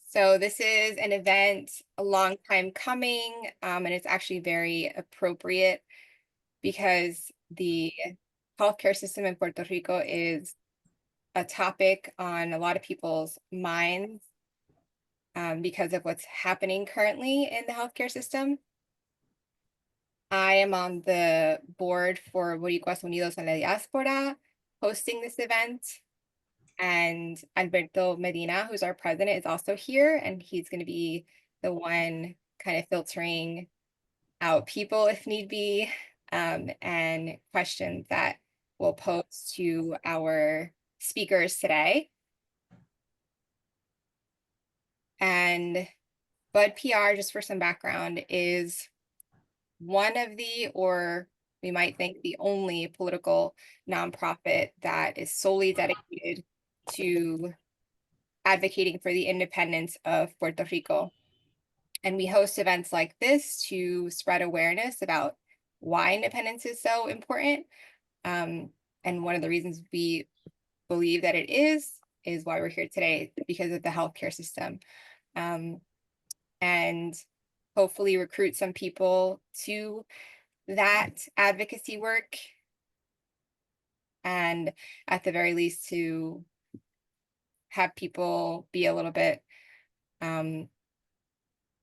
So this is an event a long time coming, and it's actually very appropriate because the healthcare system in Puerto Rico is a topic on a lot of people's minds because of what's happening currently in the healthcare system. I am on the board for Boricuas Unidos en la Diáspora, hosting this event. And Alberto Medina, who's our president, is also here, and he's going to be the one kind of filtering out people if need be, and questions that we'll pose to our speakers today. And BUDPR, just for some background, is one of the, or we might think the only political nonprofit that is solely dedicated to advocating for the independence of Puerto Rico. And we host events like this to spread awareness about why independence is so important. And one of the reasons we believe that it is why we're here today, because of the healthcare system. And hopefully recruit some people to that advocacy work. And at the very least, to have people be a little bit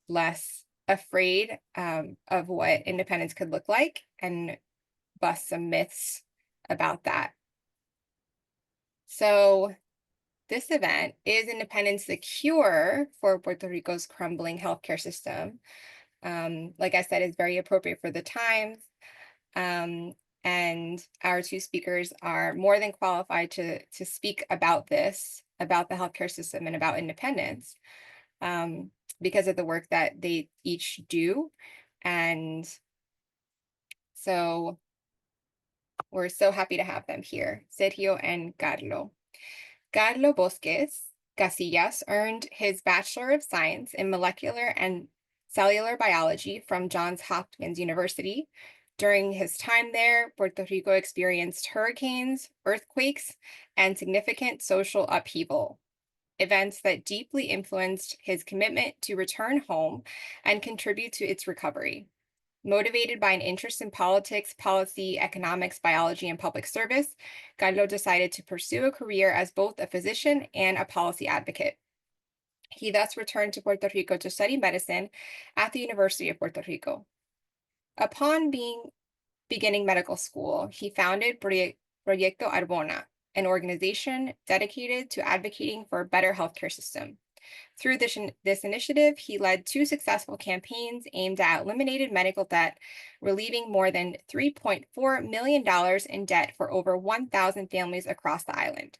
less afraid of what independence could look like and bust some myths about that. So this event is Independence the Cure for Puerto Rico's crumbling healthcare system. Like I said, is very appropriate for the times. And our two speakers are more than qualified to speak about this, about the healthcare system and about independence. Because of the work that they each do. And so we're so happy to have them here, Sergio and Carlo. Carlo Bosques Casillas earned his Bachelor of Science in Molecular and Cellular Biology from Johns Hopkins University. During his time there, Puerto Rico experienced hurricanes, earthquakes, and significant social upheaval, events that deeply influenced his commitment to return home and contribute to its recovery. Motivated by an interest in politics, policy, economics, biology, and public service, Carlo decided to pursue a career as both a physician and a policy advocate. He thus returned to Puerto Rico to study medicine at the University of Puerto Rico. Upon beginning medical school, he founded Proyecto Arbona, an organization dedicated to advocating for a better healthcare system. Through this initiative, he led 2 successful campaigns aimed at eliminating medical debt, relieving more than $3.4 million in debt for over 1,000 families across the island.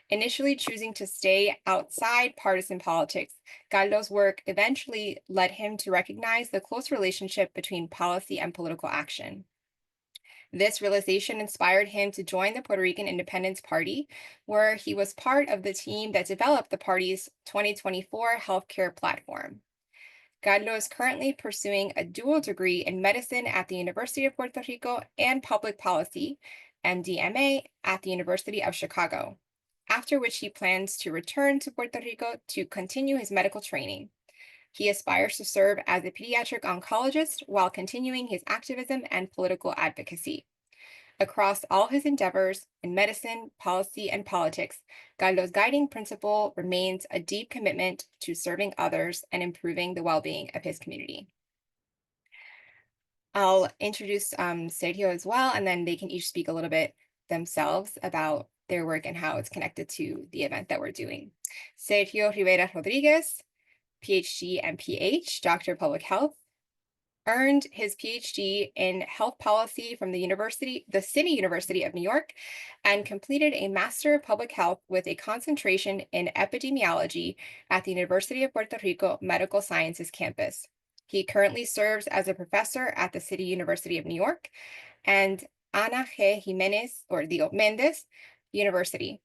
Initially choosing to stay outside partisan politics, Carlo's work eventually led him to recognize the close relationship between policy and political action. This realization inspired him to join the Puerto Rican Independence Party, where he was part of the team that developed the party's 2024 healthcare platform. Carlo is currently pursuing a dual degree in medicine at the University of Puerto Rico and public policy, MDMA, at the University of Chicago, after which he plans to return to Puerto Rico to continue his medical training. He aspires to serve as a pediatric oncologist while continuing his activism and political advocacy. Across all his endeavors in medicine, policy, and politics, Carlo's guiding principle remains a deep commitment to serving others and improving the well-being of his community. I'll introduce Sergio as well, and then they can each speak a little bit themselves about their work and how it's connected to the event that we're doing. Sergio Rivera Rodríguez, PhD and PH, Doctor of Public Health, earned his PhD in health policy from the City University of New York, and completed a Master of Public Health with a concentration in epidemiology at the University of Puerto Rico Medical Sciences campus. He currently serves as a professor at the City University of New York and Ana G. Méndez University.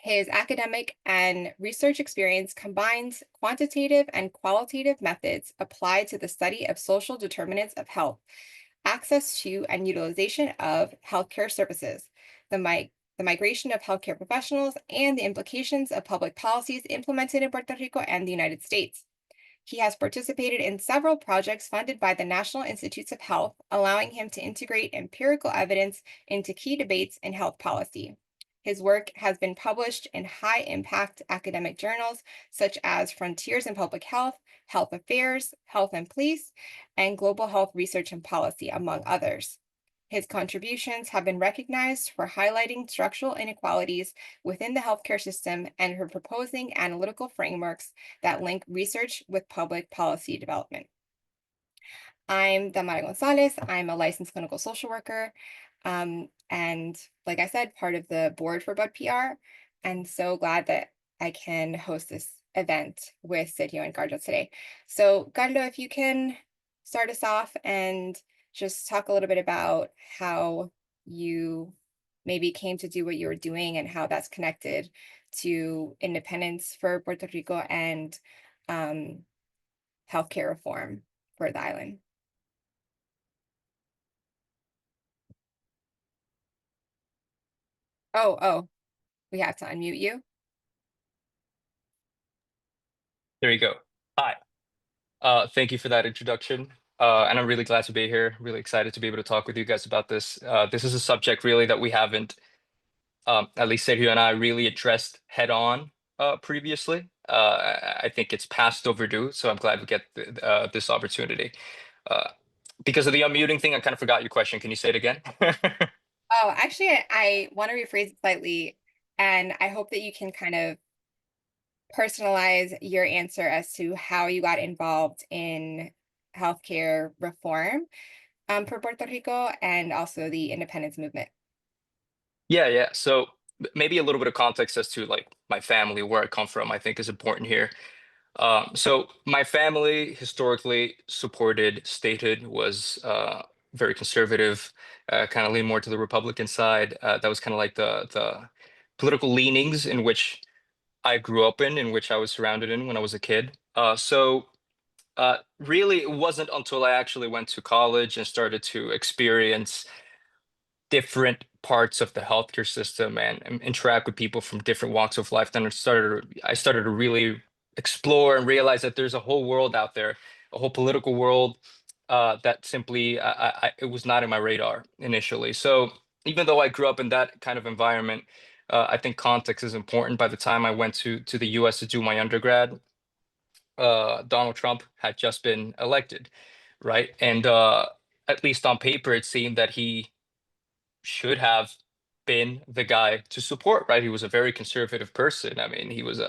His academic and research experience combines quantitative and qualitative methods applied to the study of social determinants of health, access to and utilization of healthcare services, the the migration of healthcare professionals, and the implications of public policies implemented in Puerto Rico and the United States. He has participated in several projects funded by the National Institutes of Health, allowing him to integrate empirical evidence into key debates in health policy. His work has been published in high impact academic journals such as Frontiers in Public Health, Health Affairs, Health and Police, and Global Health Research and Policy, among others. His contributions have been recognized for highlighting structural inequalities within the healthcare system and for proposing analytical frameworks that link research with public policy development. I'm Damara Gonzalez. I'm a licensed clinical social worker. And like I said, part of the board for BUDPR. And so glad that I can host this event with Sergio and Carlo today. So Carlo, if you can start us off and just talk a little bit about how you maybe came to do what you were doing and how that's connected to independence for Puerto Rico and healthcare reform for the island. Oh, we have to unmute you. There you go. Hi. Thank you for that introduction. And I'm really glad to be here. Really excited to be able to talk with you guys about this. This is a subject really that we haven't, at least Sergio and I, really addressed head on previously. I think it's past overdue, so I'm glad we get this opportunity. Because of the unmuting thing, I kind of forgot your question. Can you say it again? Oh, actually, I want to rephrase it slightly, and I hope that you can kind of personalize your answer as to how you got involved in healthcare reform for Puerto Rico and also the independence movement. Yeah. So maybe a little bit of context as to like my family, where I come from, I think is important here. So my family historically supported statehood, was very conservative, kind of lean more to the Republican side. That was kind of like the political leanings in which I grew up in which I was surrounded in when I was a kid. Really, it wasn't until I actually went to college and started to experience different parts of the healthcare system and interact with people from different walks of life, then I started to really explore and realize that there's a whole world out there, a whole political world that simply it was not in my radar initially. So even though I grew up in that kind of environment, I think context is important. By the time I went to the U.S. to do my undergrad, Donald Trump had just been elected, right? And at least on paper, it seemed that he should have been the guy to support, right? He was a very conservative person. I mean, he was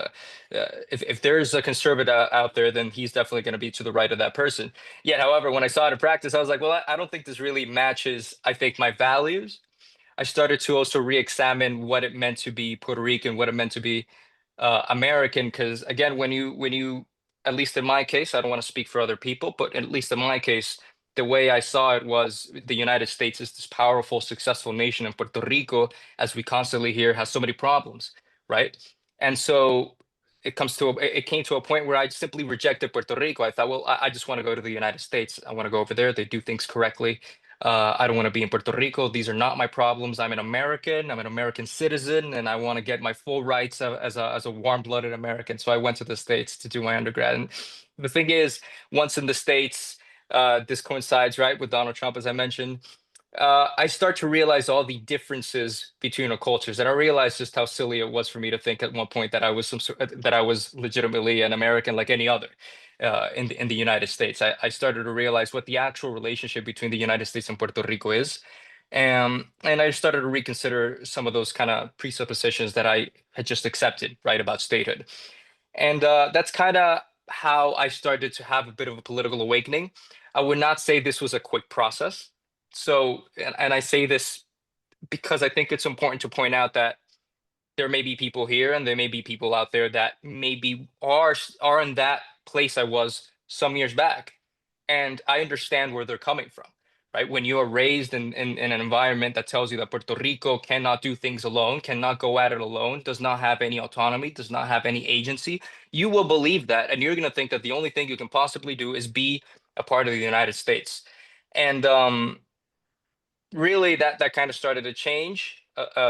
if there's a conservative out there, then he's definitely going to be to the right of that person. Yet, however, when I saw it in practice, I was like, well, I don't think this really matches, I think, my values. I started to also re-examine what it meant to be Puerto Rican, what it meant to be American. Because again, when you, at least in my case, I don't want to speak for other people, but at least in my case, the way I saw it was the United States is this powerful, successful nation, and Puerto Rico, as we constantly hear, has so many problems, right? And so it came to a point where I simply rejected Puerto Rico. I thought, well, I just want to go to the United States. I want to go over there. They do things correctly. I don't want to be in Puerto Rico. These are not my problems. I'm an American. I'm an American citizen, and I want to get my full rights as a warm-blooded American. So I went to the States to do my undergrad. And the thing is, once in the States, this coincides right with Donald Trump, as I mentioned. I start to realize all the differences between our cultures, and I realized just how silly it was for me to think at one point that I was that I was legitimately an American like any other in the United States. I started to realize what the actual relationship between the United States and Puerto Rico is, and I started to reconsider some of those kind of presuppositions that I had just accepted, right, about statehood. And that's kind of how I started to have a bit of a political awakening. I would not say this was a quick process. So, and I say this because I think it's important to point out that there may be people here and there may be people out there that maybe are in that place I was some years back. And I understand where they're coming from, right? When you are raised in an environment that tells you that Puerto Rico cannot do things alone, cannot go at it alone, does not have any autonomy, does not have any agency, you will believe that. And you're going to think that the only thing you can possibly do is be a part of the United States. And really that kind of started to change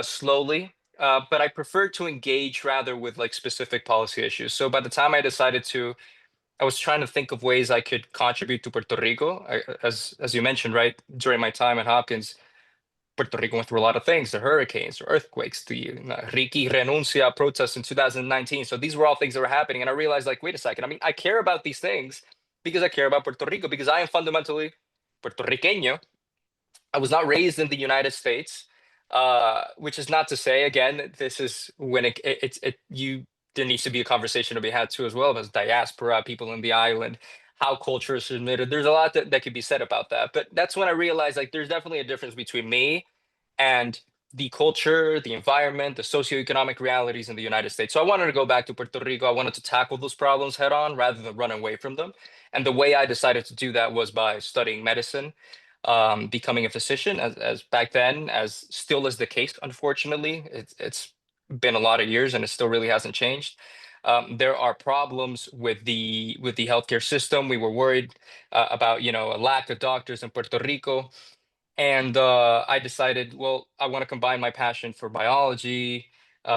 slowly but I prefer to engage rather with like specific policy issues. So by the time I was trying to think of ways I could contribute to Puerto Rico. As you mentioned, right, during my time at Hopkins, Puerto Rico went through a lot of things, the hurricanes, the earthquakes, the Ricky Renuncia protests in 2019. So these were all things that were happening. And I realized, like, wait a second. I mean, I care about these things because I care about Puerto Rico, because I am fundamentally Puerto Riqueño. I was not raised in the United States, which is not to say, again, this is when there needs to be a conversation to be had too as well about diaspora, people in the island, how culture is submitted. There's a lot that could be said about that. But that's when I realized like there's definitely a difference between me and the culture, the environment, the socioeconomic realities in the United States. So I wanted to go back to Puerto Rico. I wanted to tackle those problems head on rather than run away from them. And the way I decided to do that was by studying medicine, becoming a physician, as back then, as still is the case, unfortunately. It's been a lot of years and it still really hasn't changed. There are problems with the healthcare system. We were worried about, a lack of doctors in Puerto Rico. And I decided, well, I want to combine my passion for biology,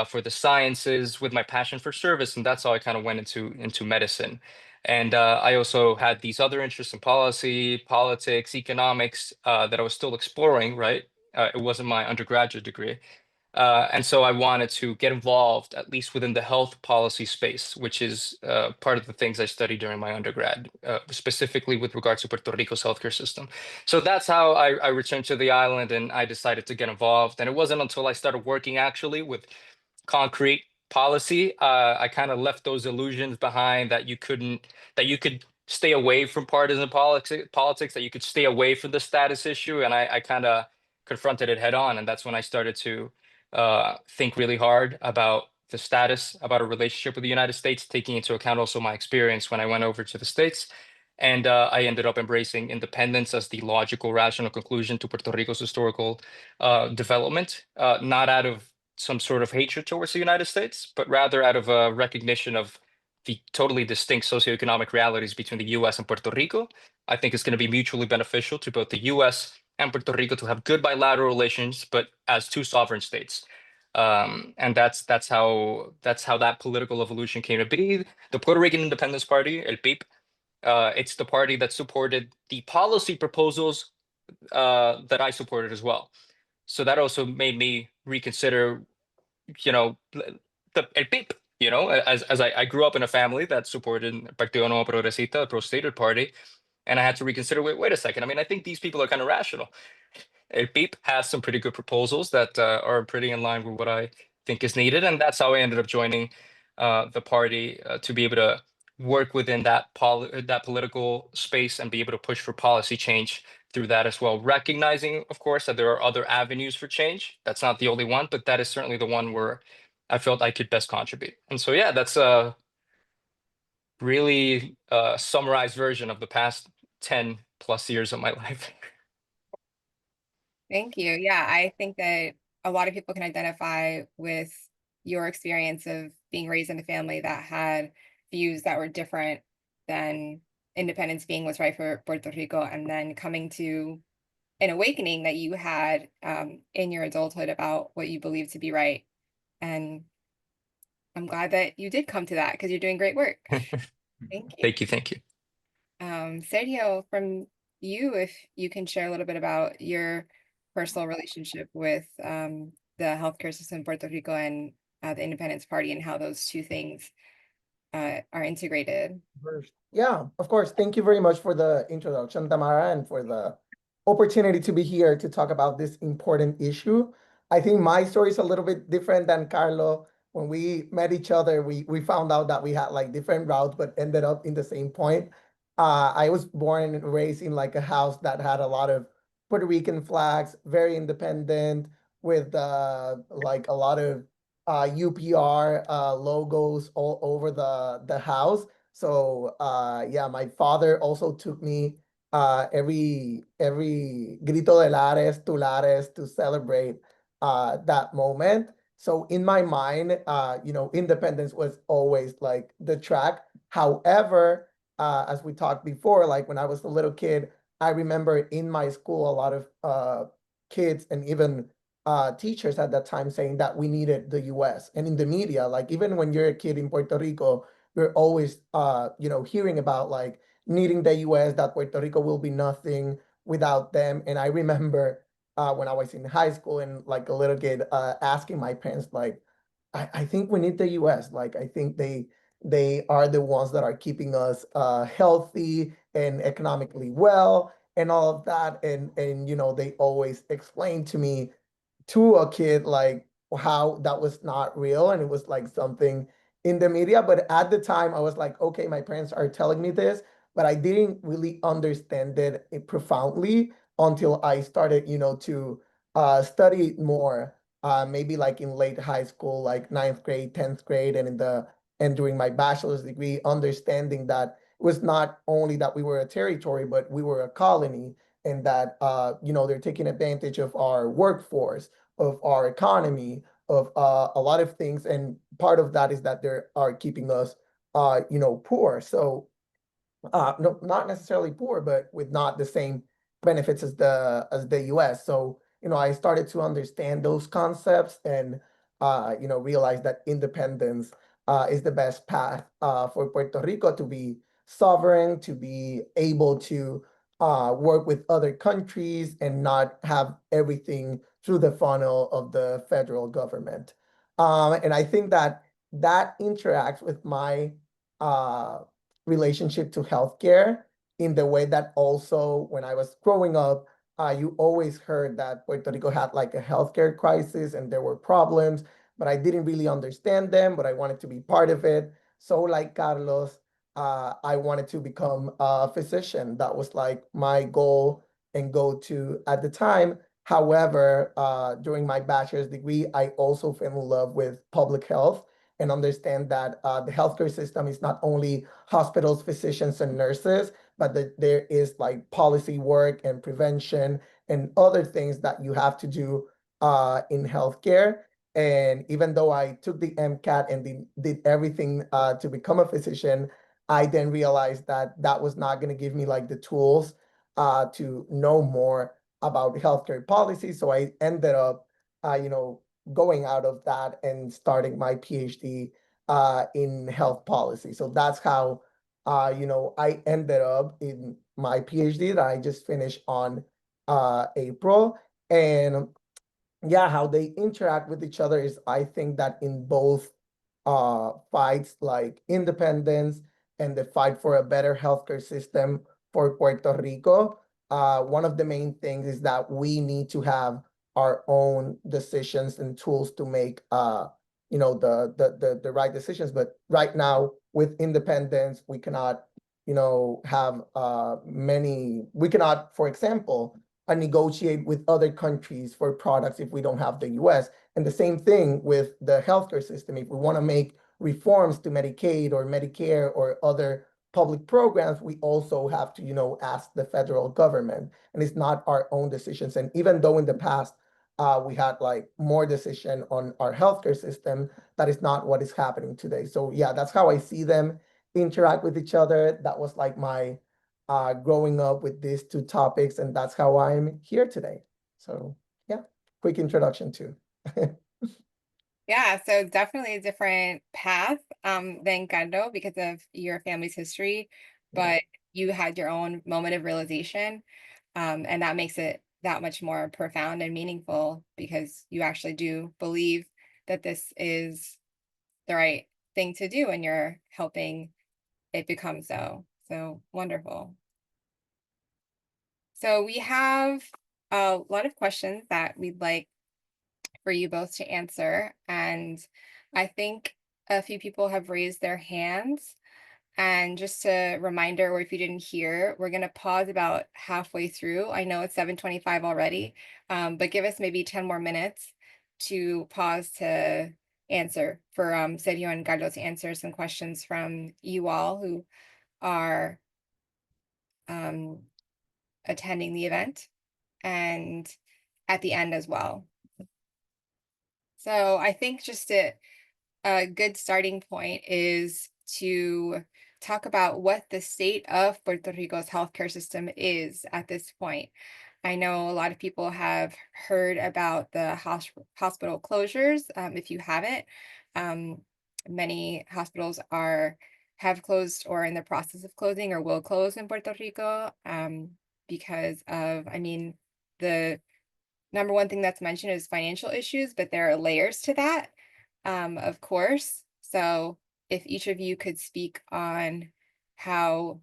for the sciences, with my passion for service, and that's how I kind of went into medicine. And I also had these other interests in policy, politics, economics that I was still exploring. Right, it wasn't my undergraduate degree, and so I wanted to get involved, at least within the health policy space, which is part of the things I studied during my undergrad, specifically with regards to Puerto Rico's healthcare system. So that's how I returned to the island and I decided to get involved. And it wasn't until I started working actually with concrete policy, I kind of left those illusions behind that you could stay away from partisan politics, that you could stay away from the status issue. And I kind of confronted it head on. And that's when I started to think really hard about the status, about a relationship with the United States, taking into account also my experience when I went over to the States. And I ended up embracing independence as the logical, rational conclusion to Puerto Rico's historical development, not out of some sort of hatred towards the United States, but rather out of a recognition of the totally distinct socioeconomic realities between the US and Puerto Rico. I think it's going to be mutually beneficial to both the US and Puerto Rico to have good bilateral relations, but as two sovereign states. And that's how that political evolution came to be. The Puerto Rican Independence Party, El PIP, it's the party that supported the policy proposals that I supported as well. So that also made me reconsider, the El PIP. As I grew up in a family that supported Partido Nuevo Progresista, the pro-statehood party, and I had to reconsider. Wait a second. I mean, I think these people are kind of rational. El PIP has some pretty good proposals that are pretty in line with what I think is needed, and that's how I ended up joining the party to be able to work within that political space and be able to push for policy change through that as well. Recognizing, of course, that there are other avenues for change. That's not the only one, but that is certainly the one where I felt I could best contribute. And so, yeah, that's a really summarized version of the past 10 plus years of my life. Thank you. Yeah, I think that a lot of people can identify with your experience of being raised in a family that had views that were different than independence being what's right for Puerto Rico, and then coming to an awakening that you had in your adulthood about what you believe to be right. And I'm glad that you did come to that because you're doing great work. Thank you. Thank you. Thank you. Sergio, from you, if you can share a little bit about your personal relationship with the healthcare system in Puerto Rico and the Independence Party and how those two things are integrated. First. Yeah, of course. Thank you very much for the introduction, Tamara, and for the opportunity to be here to talk about this important issue. I think my story is a little bit different than Carlo. When we met each other, we found out that we had like different routes, but ended up in the same point. I was born and raised in like a house that had a lot of Puerto Rican flags, very independent, with like a lot of UPR logos all over the house. So yeah, my father also took me every Grito de Lares to Lares to celebrate that moment. So in my mind, independence was always like the track. However, as we talked before, like when I was a little kid, I remember in my school a lot of kids and even teachers at that time saying that we needed the US. And in the media, like even when you're a kid in Puerto Rico, you're always hearing about like needing the US, that Puerto Rico will be nothing without them. And I remember when I was in high school and like a little kid asking my parents, like, I think we need the US. Like I think they are the ones that are keeping us healthy and economically well and all of that. And they always explain to me to a kid like how that was not real and it was like something in the media. But at the time I was like, okay, my parents are telling me this, but I didn't really understand it profoundly until I started to study it more, maybe like in late high school, like ninth grade, 10th grade, and during my bachelor's degree, understanding that it was not only that we were a territory, but we were a colony, and that they're taking advantage of our workforce, of our economy, of a lot of things. And part of that is that they are keeping us poor. So no, not necessarily poor, but with not the same benefits as the US. So, I started to understand those concepts and realize that independence is the best path for Puerto Rico to be sovereign, to be able to work with other countries and not have everything through the funnel of the federal government. And I think that that interacts with my uh, relationship to healthcare in the way that also when I was growing up, you always heard that Puerto Rico had like a healthcare crisis and there were problems, but I didn't really understand them, but I wanted to be part of it. So like Carlos, I wanted to become a physician. That was like my goal and go to at the time. However, during my bachelor's degree, I also fell in love with public health and understand that the healthcare system is not only hospitals, physicians, and nurses, but that there is like policy work and prevention and other things that you have to do in healthcare. And even though I took the MCAT and did everything to become a physician, I then realized that that was not going to give me like the tools to know more about healthcare policy. So I ended up, going out of that and starting my PhD in health policy. So that's how, I ended up in my PhD that I just finished on April. And yeah, how they interact with each other is, I think that in both fights like independence and the fight for a better healthcare system for Puerto Rico, one of the main things is that we need to have our own decisions and tools to make the right decisions. But right now with independence, we cannot, have we cannot, for example, negotiate with other countries for products if we don't have the US. And the same thing with the healthcare system. If we want to make reforms to Medicaid or Medicare or other public programs, we also have to, ask the federal government. And it's not our own decisions. And even though in the past we had like more decision on our healthcare system, that is not what is happening today. So yeah, that's how I see them interact with each other. That was like my growing up with these two topics, and that's how I'm here today. So yeah, quick introduction too. Yeah, so definitely a different path than Gando because of your family's history, Yeah. but you had your own moment of realization, and that makes it that much more profound and meaningful because you actually do believe that this is the right thing to do and you're helping it become so. So wonderful. So we have a lot of questions that we'd like for you both to answer. And I think a few people have raised their hands. And just a reminder, or if you didn't hear, we're going to pause about halfway through. I know it's 7:25 already, but give us maybe 10 more minutes to pause to answer for Sergio and Carlos to answer some questions from you all who are um, attending the event and at the end as well. So I think just a good starting point is to talk about what the state of Puerto Rico's healthcare system is at this point. I know a lot of people have heard about the hospital closures. If you haven't, um, many hospitals have closed or in the process of closing or will close in Puerto Rico, because of, I mean, the number one thing that's mentioned is financial issues, but there are layers to that, of course. So if each of you could speak on how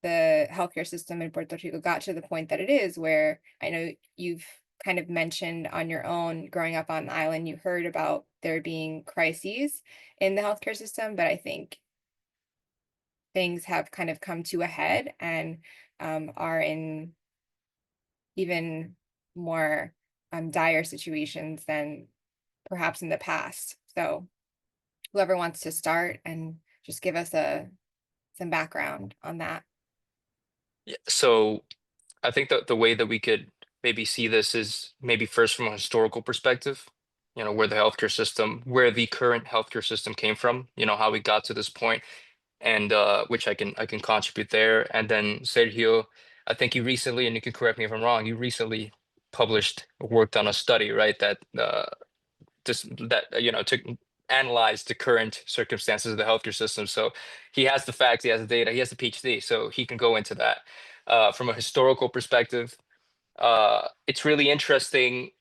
the healthcare system in Puerto Rico got to the point that it is, where I know you've kind of mentioned on your own growing up on the island, you heard about there being crises in the healthcare system, but I think things have kind of come to a head and are in even more dire situations than perhaps in the past. So whoever wants to start and just give us some background on that. Yeah, so I think that the way that we could maybe see this is maybe first from a historical perspective, where where the current healthcare system came from, how we got to this point, and which I can contribute there. And then Sergio, I think you recently, and you can correct me if I'm wrong, you recently published worked on a study, right? That took analyze the current circumstances of the healthcare system. So he has the facts, he has the data, he has the PhD, so he can go into that. From a historical perspective, it's really interesting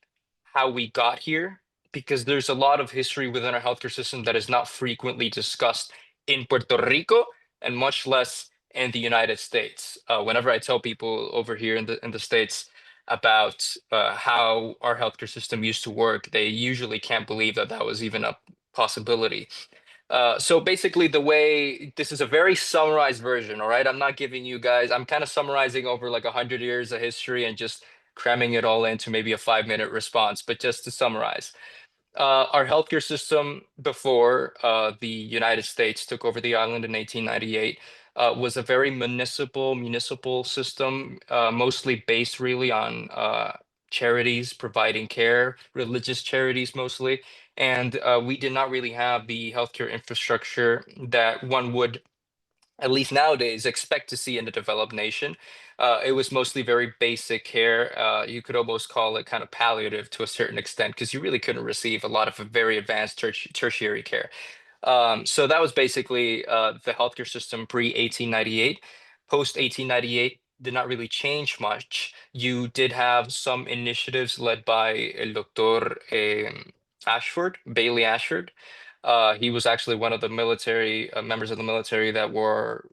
how we got here because there's a lot of history within our healthcare system that is not frequently discussed in Puerto Rico and much less in the United States. Whenever I tell people over here in the States about how our healthcare system used to work, they usually can't believe that that was even a possibility. So basically, the way this is a very summarized version, all right? I'm not giving you guys, I'm kind of summarizing over like 100 years of history and just cramming it all into maybe a 5-minute response. But just to summarize, our healthcare system before the United States took over the island in 1898 was a very municipal system, mostly based really on charities providing care, religious charities mostly. And we did not really have the healthcare infrastructure that one would, at least nowadays, expect to see in a developed nation. It was mostly very basic care. You could almost call it kind of palliative to a certain extent because you really couldn't receive a lot of very advanced tertiary care. So that was basically the healthcare system pre 1898. Post 1898 did not really change much. You did have some initiatives led by El Doctor Ashford, Bailey Ashford. He was actually one of the military members of the military that were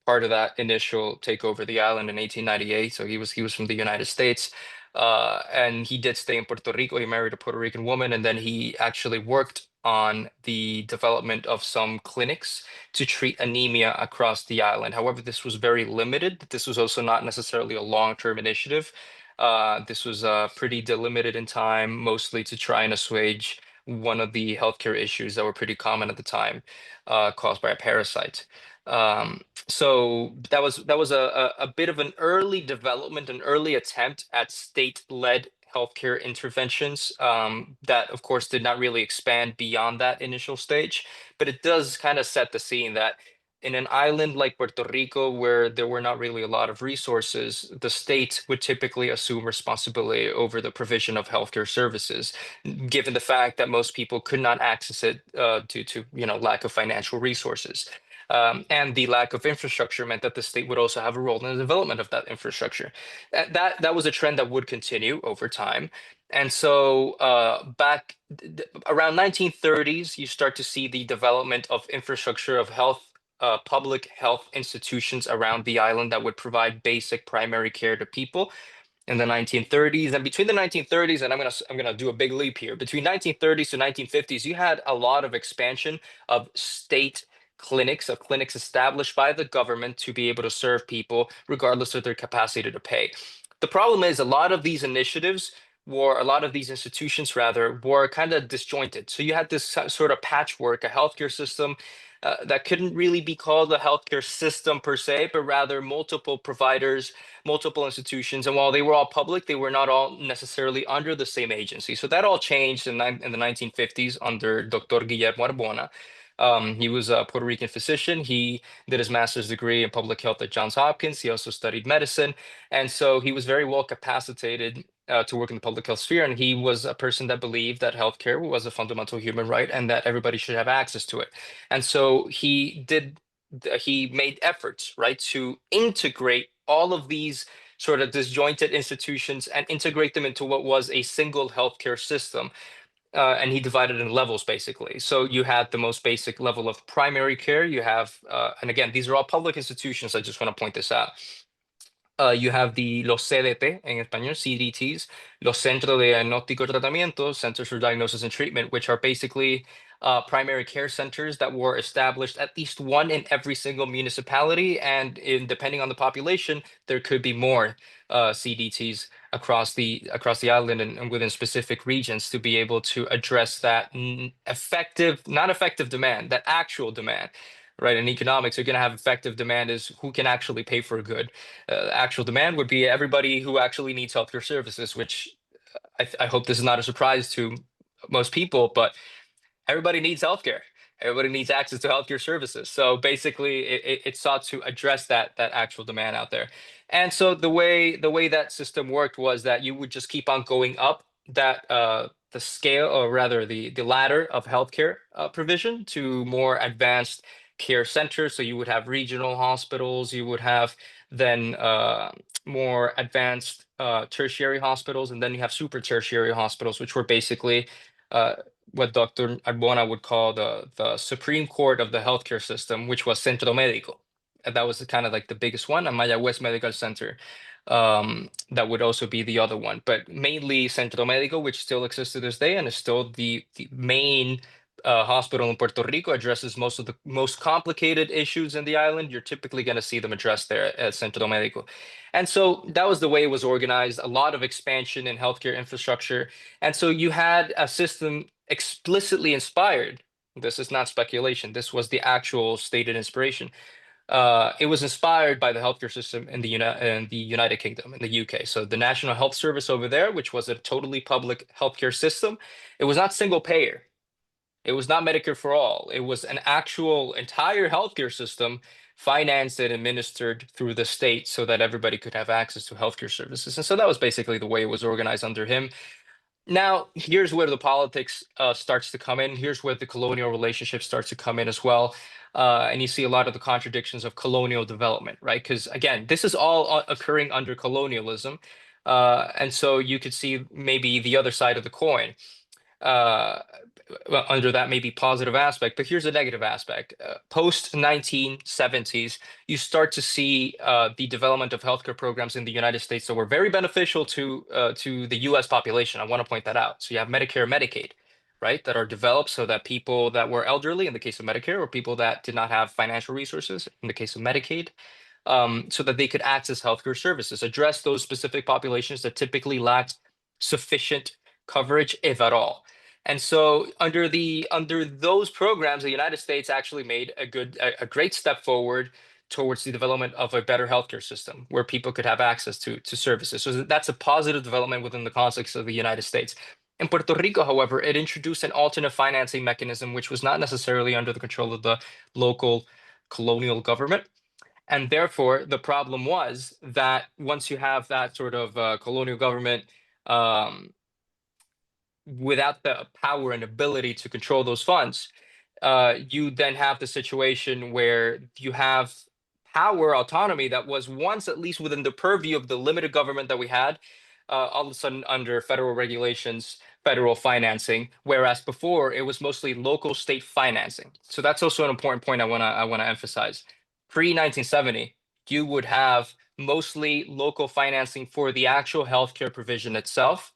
part of that initial takeover of the island in 1898. So he was from the United States, and he did stay in Puerto Rico. He married a Puerto Rican woman, and then he actually worked on the development of some clinics to treat anemia across the island. However, this was very limited. This was also not necessarily a long-term initiative. This was pretty delimited in time, mostly to try and assuage one of the healthcare issues that were pretty common at the time, caused by a parasite. So that was a bit of an early development, an early attempt at state-led healthcare interventions that, of course, did not really expand beyond that initial stage. But it does kind of set the scene that in an island like Puerto Rico, where there were not really a lot of resources, the state would typically assume responsibility over the provision of healthcare services, given the fact that most people could not access it due to lack of financial resources. And the lack of infrastructure meant that the state would also have a role in the development of that infrastructure. That was a trend that would continue over time. And so back around 1930s, you start to see the development of infrastructure of public health institutions around the island that would provide basic primary care to people in the 1930s. And between the 1930s, and I'm gonna do a big leap here, between 1930s to 1950s, you had a lot of expansion of state clinics, of clinics established by the government to be able to serve people regardless of their capacity to pay. The problem is a lot of these institutions rather were kind of disjointed. So you had this sort of patchwork, a healthcare system that couldn't really be called a healthcare system per se, but rather multiple providers, multiple institutions. And while they were all public, they were not all necessarily under the same agency. So that all changed in the 1950s under Dr. Guillermo Arbona. He was a Puerto Rican physician. He did his master's degree in public health at Johns Hopkins. He also studied medicine. And so he was very well capacitated to work in the public health sphere. And he was a person that believed that healthcare was a fundamental human right and that everybody should have access to it. And so he made efforts, right, to integrate all of these sort of disjointed institutions and integrate them into what was a single healthcare system. And he divided in levels, basically. So you had the most basic level of primary care. You have, and again, these are all public institutions. I just want to point this out. You have the los CDT, en español, CDTs, los Centros de Diagnóstico y Tratamiento, Centers for Diagnosis and Treatment, which are basically primary care centers that were established at least one in every single municipality. And depending on the population, there could be more CDTs across the island and within specific regions to be able to address that not effective demand, that actual demand. Right, in economics, you're going to have effective demand is who can actually pay for a good. Actual demand would be everybody who actually needs healthcare services, which I hope this is not a surprise to most people, but everybody needs healthcare. Everybody needs access to healthcare services. So basically, it sought to address that actual demand out there. And so the way that system worked was that you would just keep on going up that the scale, or rather the ladder of healthcare provision to more advanced care centers. So you would have regional hospitals. You would have then more advanced tertiary hospitals, and then you have super tertiary hospitals, which were basically what Dr. Arbona would call the Supreme Court of the healthcare system, which was Centro Médico. And that was kind of like the biggest one, and Mayagüez Medical Center. That would also be the other one, but mainly Centro Médico, which still exists to this day and is still the main hospital in Puerto Rico, addresses most of the most complicated issues in the island. You're typically going to see them addressed there at Centro Médico. And so that was the way it was organized, a lot of expansion in healthcare infrastructure. And so you had a system explicitly inspired. This is not speculation. This was the actual stated inspiration. It was inspired by the healthcare system in the United Kingdom, in the UK. So the National Health Service over there, which was a totally public healthcare system, it was not single payer. It was not Medicare for all. It was an actual entire healthcare system financed and administered through the state so that everybody could have access to healthcare services. And so that was basically the way it was organized under him. Now, here's where the politics starts to come in. Here's where the colonial relationship starts to come in as well. And you see a lot of the contradictions of colonial development, right? Because again, this is all occurring under colonialism. And so you could see maybe the other side of the coin. Well, under that maybe positive aspect, but here's a negative aspect. Post 1970s, you start to see the development of healthcare programs in the United States that were very beneficial to the U.S. population. I want to point that out. So you have Medicare, Medicaid, right, that are developed so that people that were elderly, in the case of Medicare, or people that did not have financial resources, in the case of Medicaid, so that they could access healthcare services, address those specific populations that typically lacked sufficient coverage, if at all. And so under those programs, the United States actually made a great step forward towards the development of a better healthcare system where people could have access to services. So that's a positive development within the context of the United States. In Puerto Rico, however, it introduced an alternate financing mechanism, which was not necessarily under the control of the local colonial government. And therefore, the problem was that once you have that sort of colonial government, without the power and ability to control those funds, you then have the situation where you have power autonomy that was once at least within the purview of the limited government that we had, all of a sudden under federal regulations, federal financing, whereas before it was mostly local state financing. So that's also an important point I wanna emphasize. Pre-1970, you would have mostly local financing for the actual healthcare provision itself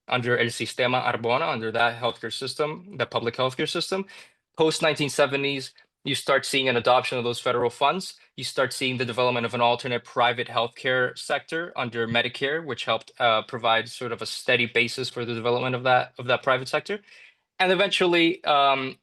under El Sistema Arbona, under that healthcare system, the public healthcare system. Post 1970s, you start seeing an adoption of those federal funds. You start seeing the development of an alternate private healthcare sector under Medicare, which helped provide sort of a steady basis for the development of that private sector. And eventually,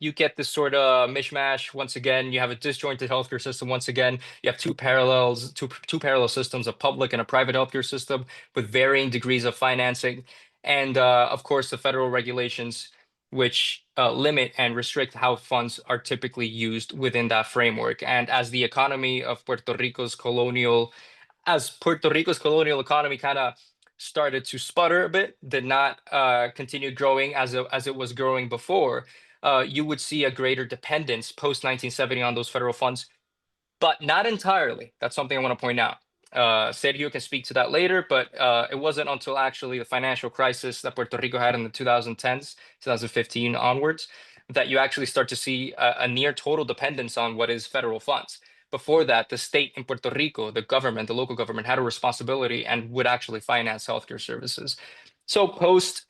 you get this sort of mishmash. Once again, you have a disjointed healthcare system. Once again, you have two parallel systems, a public and a private healthcare system with varying degrees of financing. And of course, the federal regulations which limit and restrict how funds are typically used within that framework. And as the economy of Puerto Rico's colonial economy kind of started to sputter a bit, did not continue growing as it was growing before, you would see a greater dependence post 1970 on those federal funds, but not entirely. That's something I want to point out. Sergio can speak to that later, but it wasn't until actually the financial crisis that Puerto Rico had in the 2010s, 2015 onwards, that you actually start to see a near total dependence on what is federal funds. Before that, the state in Puerto Rico, the government, the local government, had a responsibility and would actually finance healthcare services. So post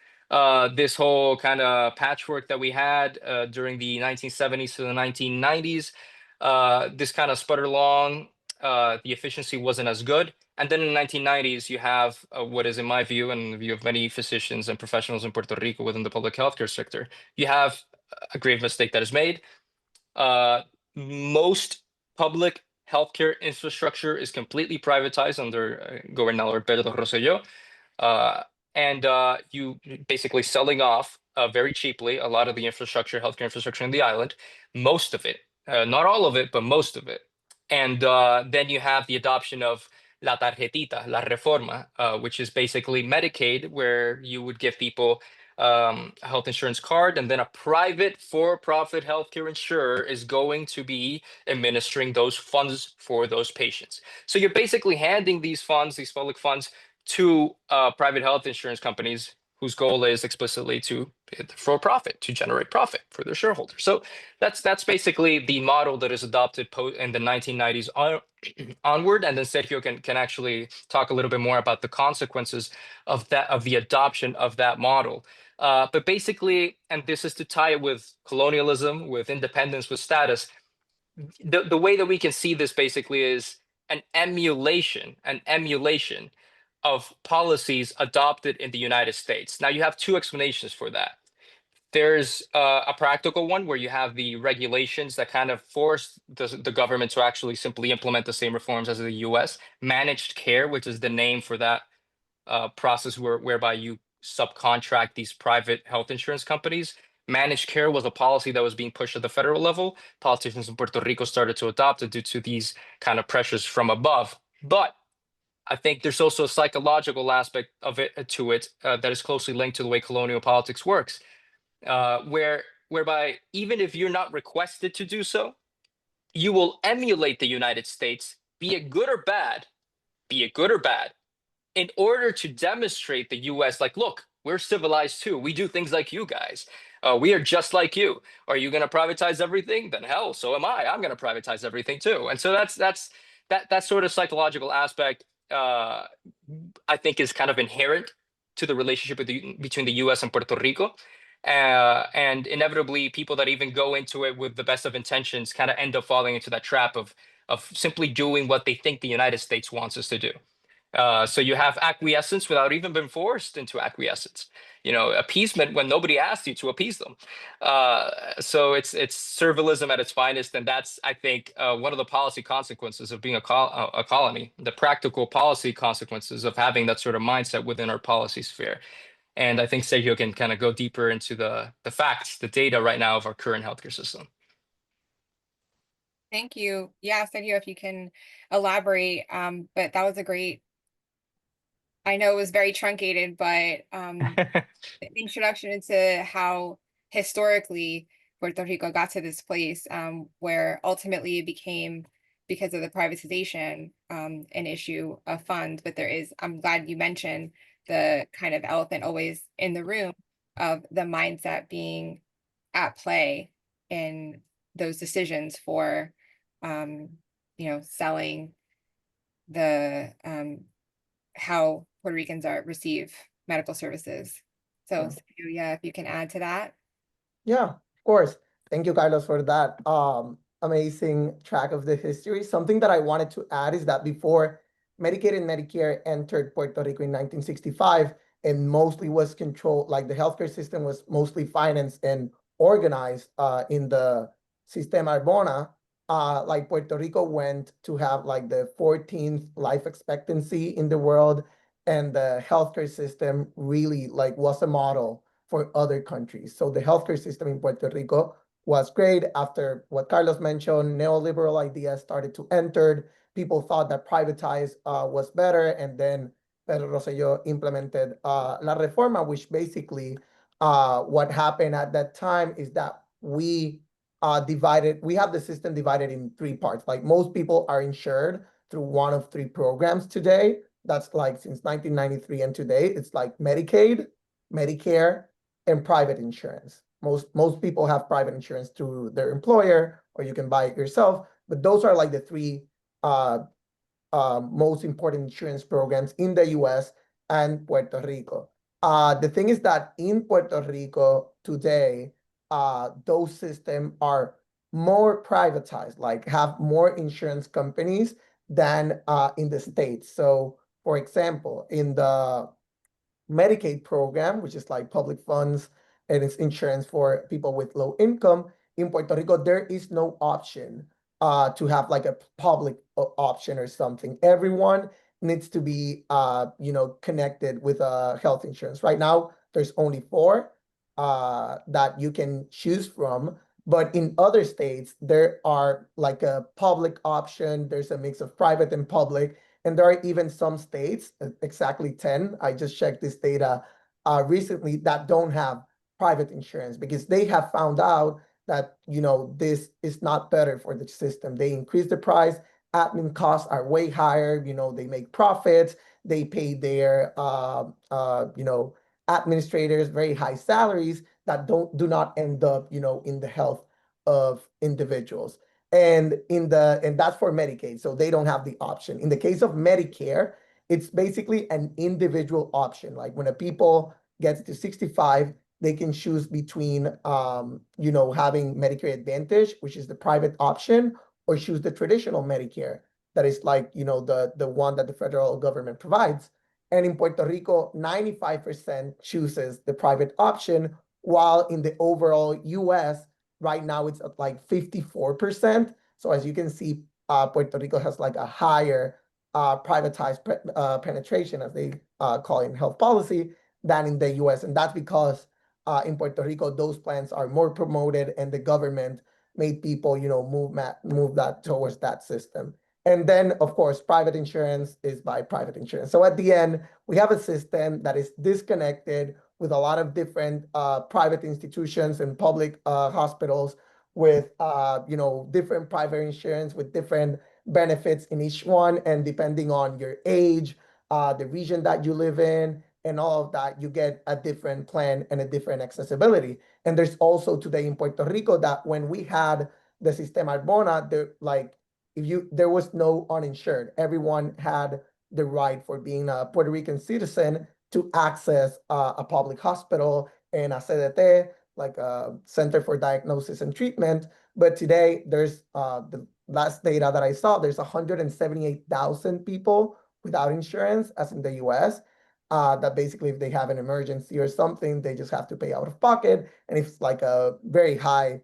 this whole kind of patchwork that we had during the 1970s to the 1990s, this kind of sputtered along. The efficiency wasn't as good. And then in the 1990s, you have what is, in my view, and the view of many physicians and professionals in Puerto Rico within the public healthcare sector, you have a grave mistake that is made. Most public healthcare infrastructure is completely privatized under Governor Pedro Rosselló. And you basically selling off very cheaply a lot of the infrastructure, healthcare infrastructure in the island, most of it, not all of it, but most of it. And then you have the adoption of La Tarjetita, La Reforma, which is basically Medicaid, where you would give people a health insurance card, and then a private for-profit healthcare insurer is going to be administering those funds for those patients. So you're basically handing these funds, these public funds, to private health insurance companies whose goal is explicitly to for profit, to generate profit for their shareholders. So that's basically the model that is adopted in the 1990s onward. And then Sergio can actually talk a little bit more about the consequences of the adoption of that model. But basically, and this is to tie it with colonialism, with independence, with status, the way that we can see this basically is an emulation of policies adopted in the United States. Now, you have two explanations for that. There's a practical one where you have the regulations that kind of force the government to actually simply implement the same reforms as the US. Managed care, which is the name for that process whereby you subcontract these private health insurance companies. Managed care was a policy that was being pushed at the federal level. Politicians in Puerto Rico started to adopt it due to these kind of pressures from above. But I think there's also a psychological aspect of it that is closely linked to the way colonial politics works, whereby even if you're not requested to do so, you will emulate the United States, be it good or bad, in order to demonstrate the US, like, look, we're civilized too. We do things like you guys. We are just like you. Are you going to privatize everything? Then hell, so am I. I'm going to privatize everything too. And so that sort of psychological aspect, I think, is kind of inherent to the relationship between the US and Puerto Rico. And inevitably, people that even go into it with the best of intentions kind of end up falling into that trap of simply doing what they think the United States wants us to do. So you have acquiescence without even being forced into acquiescence. Appeasement when nobody asked you to appease them. So it's servilism at its finest, and that's, I think, one of the policy consequences of being a colony. The practical policy consequences of having that sort of mindset within our policy sphere. And I think Sergio can kind of go deeper into the facts, the data right now of our current healthcare system. Thank you. Yeah, Sergio, if you can elaborate, but that was a great, I know it was very truncated, but introduction into how historically Puerto Rico got to this place, where ultimately it became, because of the privatization, an issue of funds. But I'm glad you mentioned the kind of elephant always in the room of the mindset being at play in those decisions for, selling the, how Puerto Ricans receive medical services. So, yeah, if you can add to that. Yeah, of course. Thank you, Carlos, for that amazing track of the history. Something that I wanted to add is that before Medicaid and Medicare entered Puerto Rico in 1965, and mostly was controlled, like the healthcare system was mostly financed and organized in the Sistema Arbona, like Puerto Rico went to have like the 14th life expectancy in the world, and the healthcare system really like was a model for other countries. So the healthcare system in Puerto Rico was great. After what Carlos mentioned, neoliberal ideas started to enter. People thought that privatize was better, and then Pedro Rosselló implemented La Reforma, which basically what happened at that time is that we have the system divided in three parts. Like most people are insured through one of three programs today. That's like since 1993 and today, it's like Medicaid, Medicare, and private insurance. Most people have private insurance through their employer, or you can buy it yourself. But those are like the three most important insurance programs in the US and Puerto Rico. The thing is that in Puerto Rico today, those systems are more privatized, like have more insurance companies than in the States. So, for example, in the Medicaid program, which is like public funds and it's insurance for people with low income. In Puerto Rico, there is no option to have like a public option or something. Everyone needs to be, connected with health insurance. Right now, there's only four that you can choose from. But in other states, there are like a public option. There's a mix of private and public. And there are even some states, exactly 10, I just checked this data recently, that don't have private insurance because they have found out that, this is not better for the system. They increase the price, admin costs are way higher, they make profits, they pay their, administrators very high salaries that do not end up, in the health of individuals. And that's for Medicaid, so they don't have the option. In the case of Medicare, it's basically an individual option. Like when a people gets to 65, they can choose between having Medicare Advantage, which is the private option, or choose the traditional Medicare, that is like the one that the federal government provides. And in Puerto Rico, 95% chooses the private option, while in the overall US, right now it's at like 54%. So as you can see, Puerto Rico has like a higher privatized penetration, as they call it in health policy, than in the US. And that's because in Puerto Rico, those plans are more promoted and the government made people, move that towards that system. And then, of course, private insurance is by private insurance. So at the end, we have a system that is disconnected with a lot of different private institutions and public hospitals with, different private insurance with different benefits in each one. And depending on your age, the region that you live in, and all of that, you get a different plan and a different accessibility. And there's also today in Puerto Rico that when we had the Sistema Arbona, there was no uninsured. Everyone had the right for being a Puerto Rican citizen to access a public hospital and a CDT, like a Center for Diagnosis and Treatment. But today, there's the last data that I saw, there's 178,000 people without insurance, as in the US, that basically if they have an emergency or something, they just have to pay out of pocket. And if it's like a very high,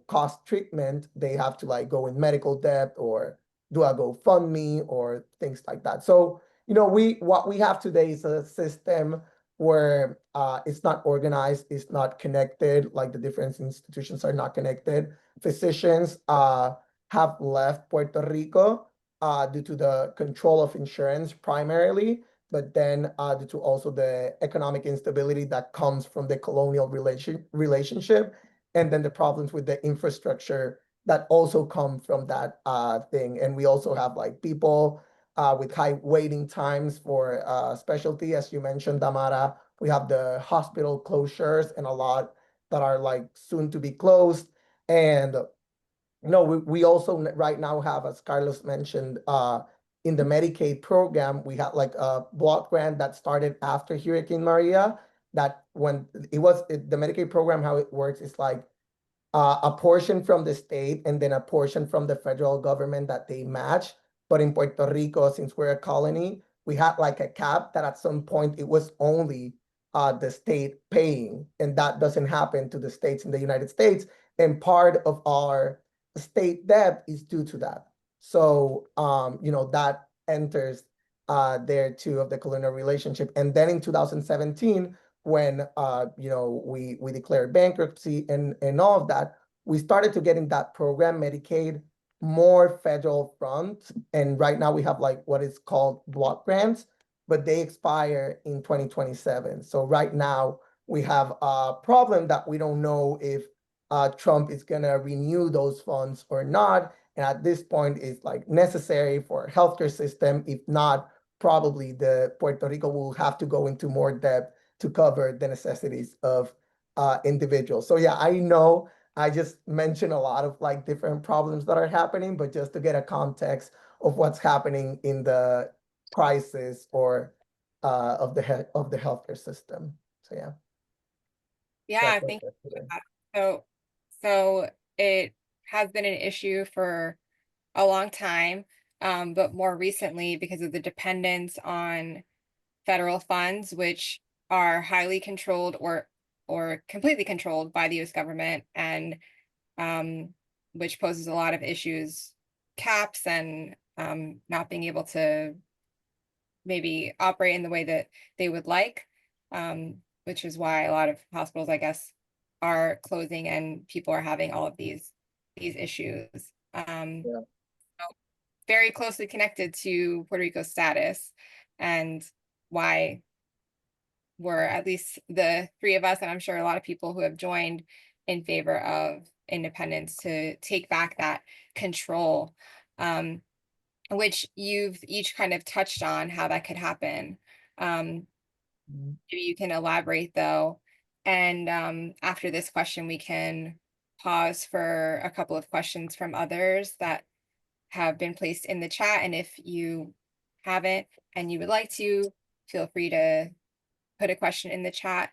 cost treatment, they have to like go in medical debt or do a GoFundMe or things like that. So, what we have today is a system where it's not organized, it's not connected, like the different institutions are not connected. Physicians have left Puerto Rico due to the control of insurance primarily, but then due to also the economic instability that comes from the colonial relationship, and then the problems with the infrastructure that also come from that thing. And we also have like people with high waiting times for specialty, as you mentioned, Damara. We have the hospital closures and a lot that are like soon to be closed. And we also right now have, as Carlos mentioned, in the Medicaid program, we had like a block grant that started after Hurricane Maria. That when the Medicaid program, how it works is like a portion from the state and then a portion from the federal government that they match. But in Puerto Rico, since we're a colony, we had like a cap that at some point it was only the state paying, and that doesn't happen to the states in the United States. And part of our state debt is due to that. So, that enters there too of the colonial relationship. And then in 2017, when we declared bankruptcy and all of that, we started to get in that program, Medicaid, more federal funds. And right now we have like what is called block grants, but they expire in 2027. So right now we have a problem that we don't know if Trump is gonna renew those funds or not. And at this point, it's like necessary for a healthcare system. If not, probably the Puerto Rico will have to go into more debt to cover the necessities of individuals. So yeah, I know I just mentioned a lot of like different problems that are happening, but just to get a context of what's happening in the crisis or of the healthcare system. So yeah. Yeah, thank you for that. So it has been an issue for a long time, but more recently because of the dependence on federal funds, which are highly controlled or completely controlled by the US government, and which poses a lot of issues, caps, and not being able to maybe operate in the way that they would like, which is why a lot of hospitals, I guess, are closing and people are having all of these issues. Yeah. Very closely connected to Puerto Rico's status and why we're, at least the three of us, and I'm sure a lot of people who have joined, in favor of independence to take back that control, which you've each kind of touched on how that could happen. Maybe you can elaborate though. And after this question, we can pause for a couple of questions from others that have been placed in the chat. And if you haven't and you would like to, feel free to put a question in the chat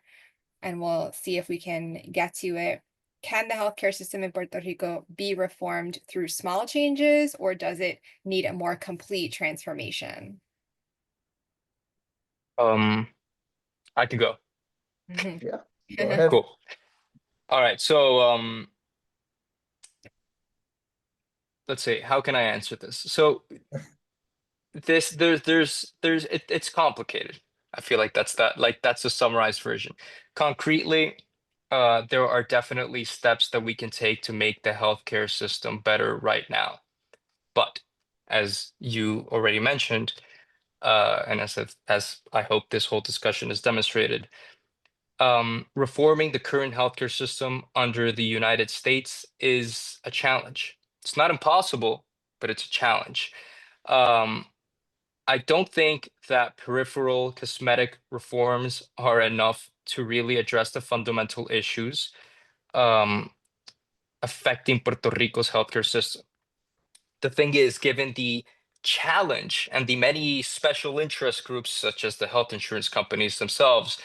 and we'll see if we can get to it. Can the healthcare system in Puerto Rico be reformed through small changes, or does it need a more complete transformation? I can go. Yeah. Go ahead. Cool. All right. So let's see. How can I answer this? So it's complicated. I feel like that's the summarized version. Concretely, there are definitely steps that we can take to make the healthcare system better right now. But as you already mentioned, and as I hope this whole discussion has demonstrated, reforming the current healthcare system under the United States is a challenge. It's not impossible, but it's a challenge. I don't think that peripheral cosmetic reforms are enough to really address the fundamental issues affecting Puerto Rico's healthcare system. The thing is, given the challenge and the many special interest groups, such as the health insurance companies themselves,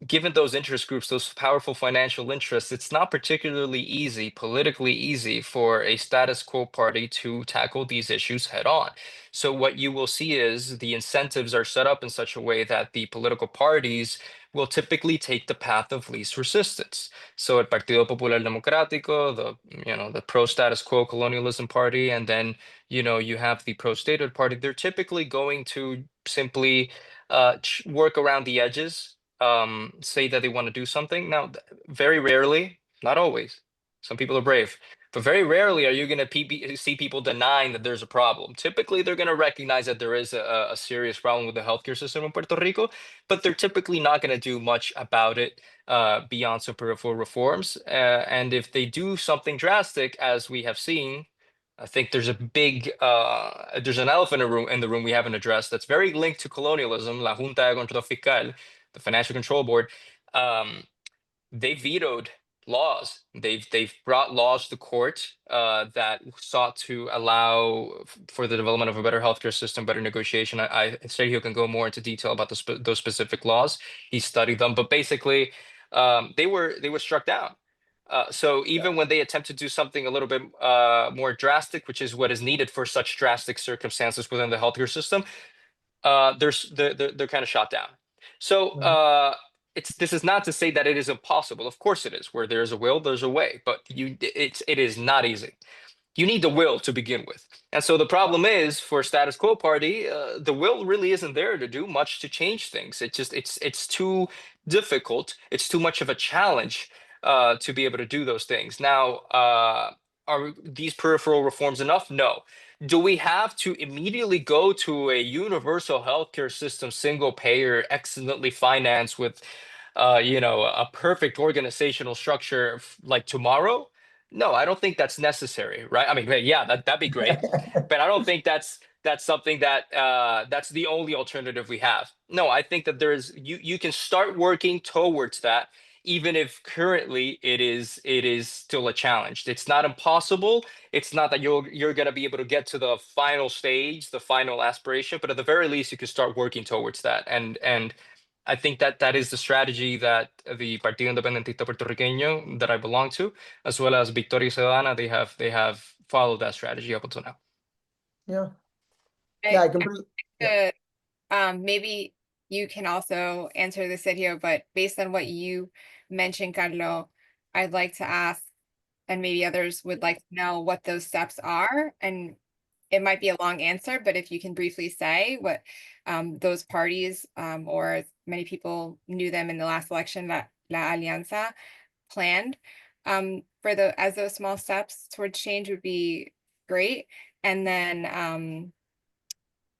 given those interest groups, those powerful financial interests, it's not particularly easy, politically easy, for a status quo party to tackle these issues head on. So what you will see is the incentives are set up in such a way that the political parties will typically take the path of least resistance. So el Partido Popular Democrático, the pro status quo colonialism party, and then you have the pro statehood party. They're typically going to simply work around the edges, say that they want to do something. Now, very rarely, not always, some people are brave, but very rarely are you going to see people denying that there's a problem. Typically, they're going to recognize that there is a serious problem with the healthcare system in Puerto Rico, but they're typically not going to do much about it beyond some peripheral reforms. And if they do something drastic, as we have seen, I think there's there's an elephant in the room we haven't addressed that's very linked to colonialism, La Junta de Control Fiscal, the Financial Control Board. They vetoed laws. They've brought laws to court that sought to allow for the development of a better healthcare system, better negotiation. Sergio can go more into detail about those specific laws. He studied them, but basically, they were struck down. So even when they attempt to do something a little bit more drastic, which is what is needed for such drastic circumstances within the healthcare system, they're kind of shot down. So this is not to say that it is impossible. Of course it is. Where there's a will, there's a way. But it is not easy. you need the will to begin with. And so the problem is for status quo party, the will really isn't there to do much to change things. It's too difficult. It's too much of a challenge to be able to do those things. Now, are these peripheral reforms enough? No. Do we have to immediately go to a universal healthcare system, single payer, excellently financed with, a perfect organizational structure like tomorrow? No, I don't think that's necessary, right? I mean, yeah, that'd be great, but I don't think that's something that that's the only alternative we have. No, I think that you can start working towards that, even if currently it is still a challenge. It's not impossible. It's not that you're gonna be able to get to the final stage, the final aspiration, but at the very least, you can start working towards that. And I think that is the strategy that the Partido Independentista Puertorriqueño that I belong to, as well as Victoria Ciudadana, they have followed that strategy up until now. Yeah. Yeah, I completely. Yeah. Maybe you can also answer this video, but based on what you mentioned, Carlo, I'd like to ask, and maybe others would like to know what those steps are. And it might be a long answer, but if you can briefly say what those parties, or as many people knew them in the last election, La Alianza, planned as those small steps towards change would be great. And then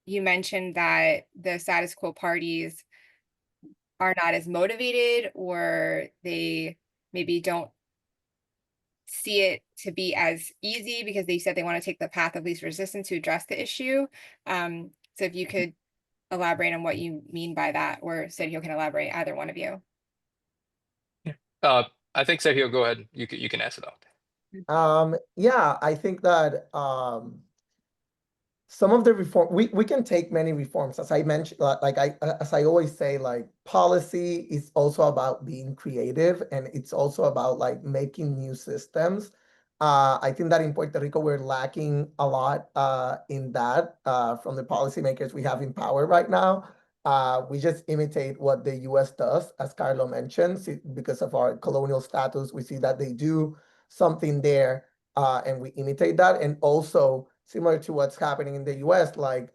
you mentioned that the status quo parties are not as motivated, or they maybe don't see it to be as easy because they said they want to take the path of least resistance to address the issue. So if you could elaborate on what you mean by that, or Sergio can elaborate, either one of you. I think Sergio, go ahead. You can answer that. Yeah, I think that some of the reform we can take many reforms, as I mentioned, as I always say, like policy is also about being creative, and it's also about like making new systems. I think that in Puerto Rico we're lacking a lot in that from the policymakers we have in power right now. We just imitate what the US does, as Carlo mentioned, because of our colonial status. We see that they do something there, and we imitate that. And also, similar to what's happening in the US, like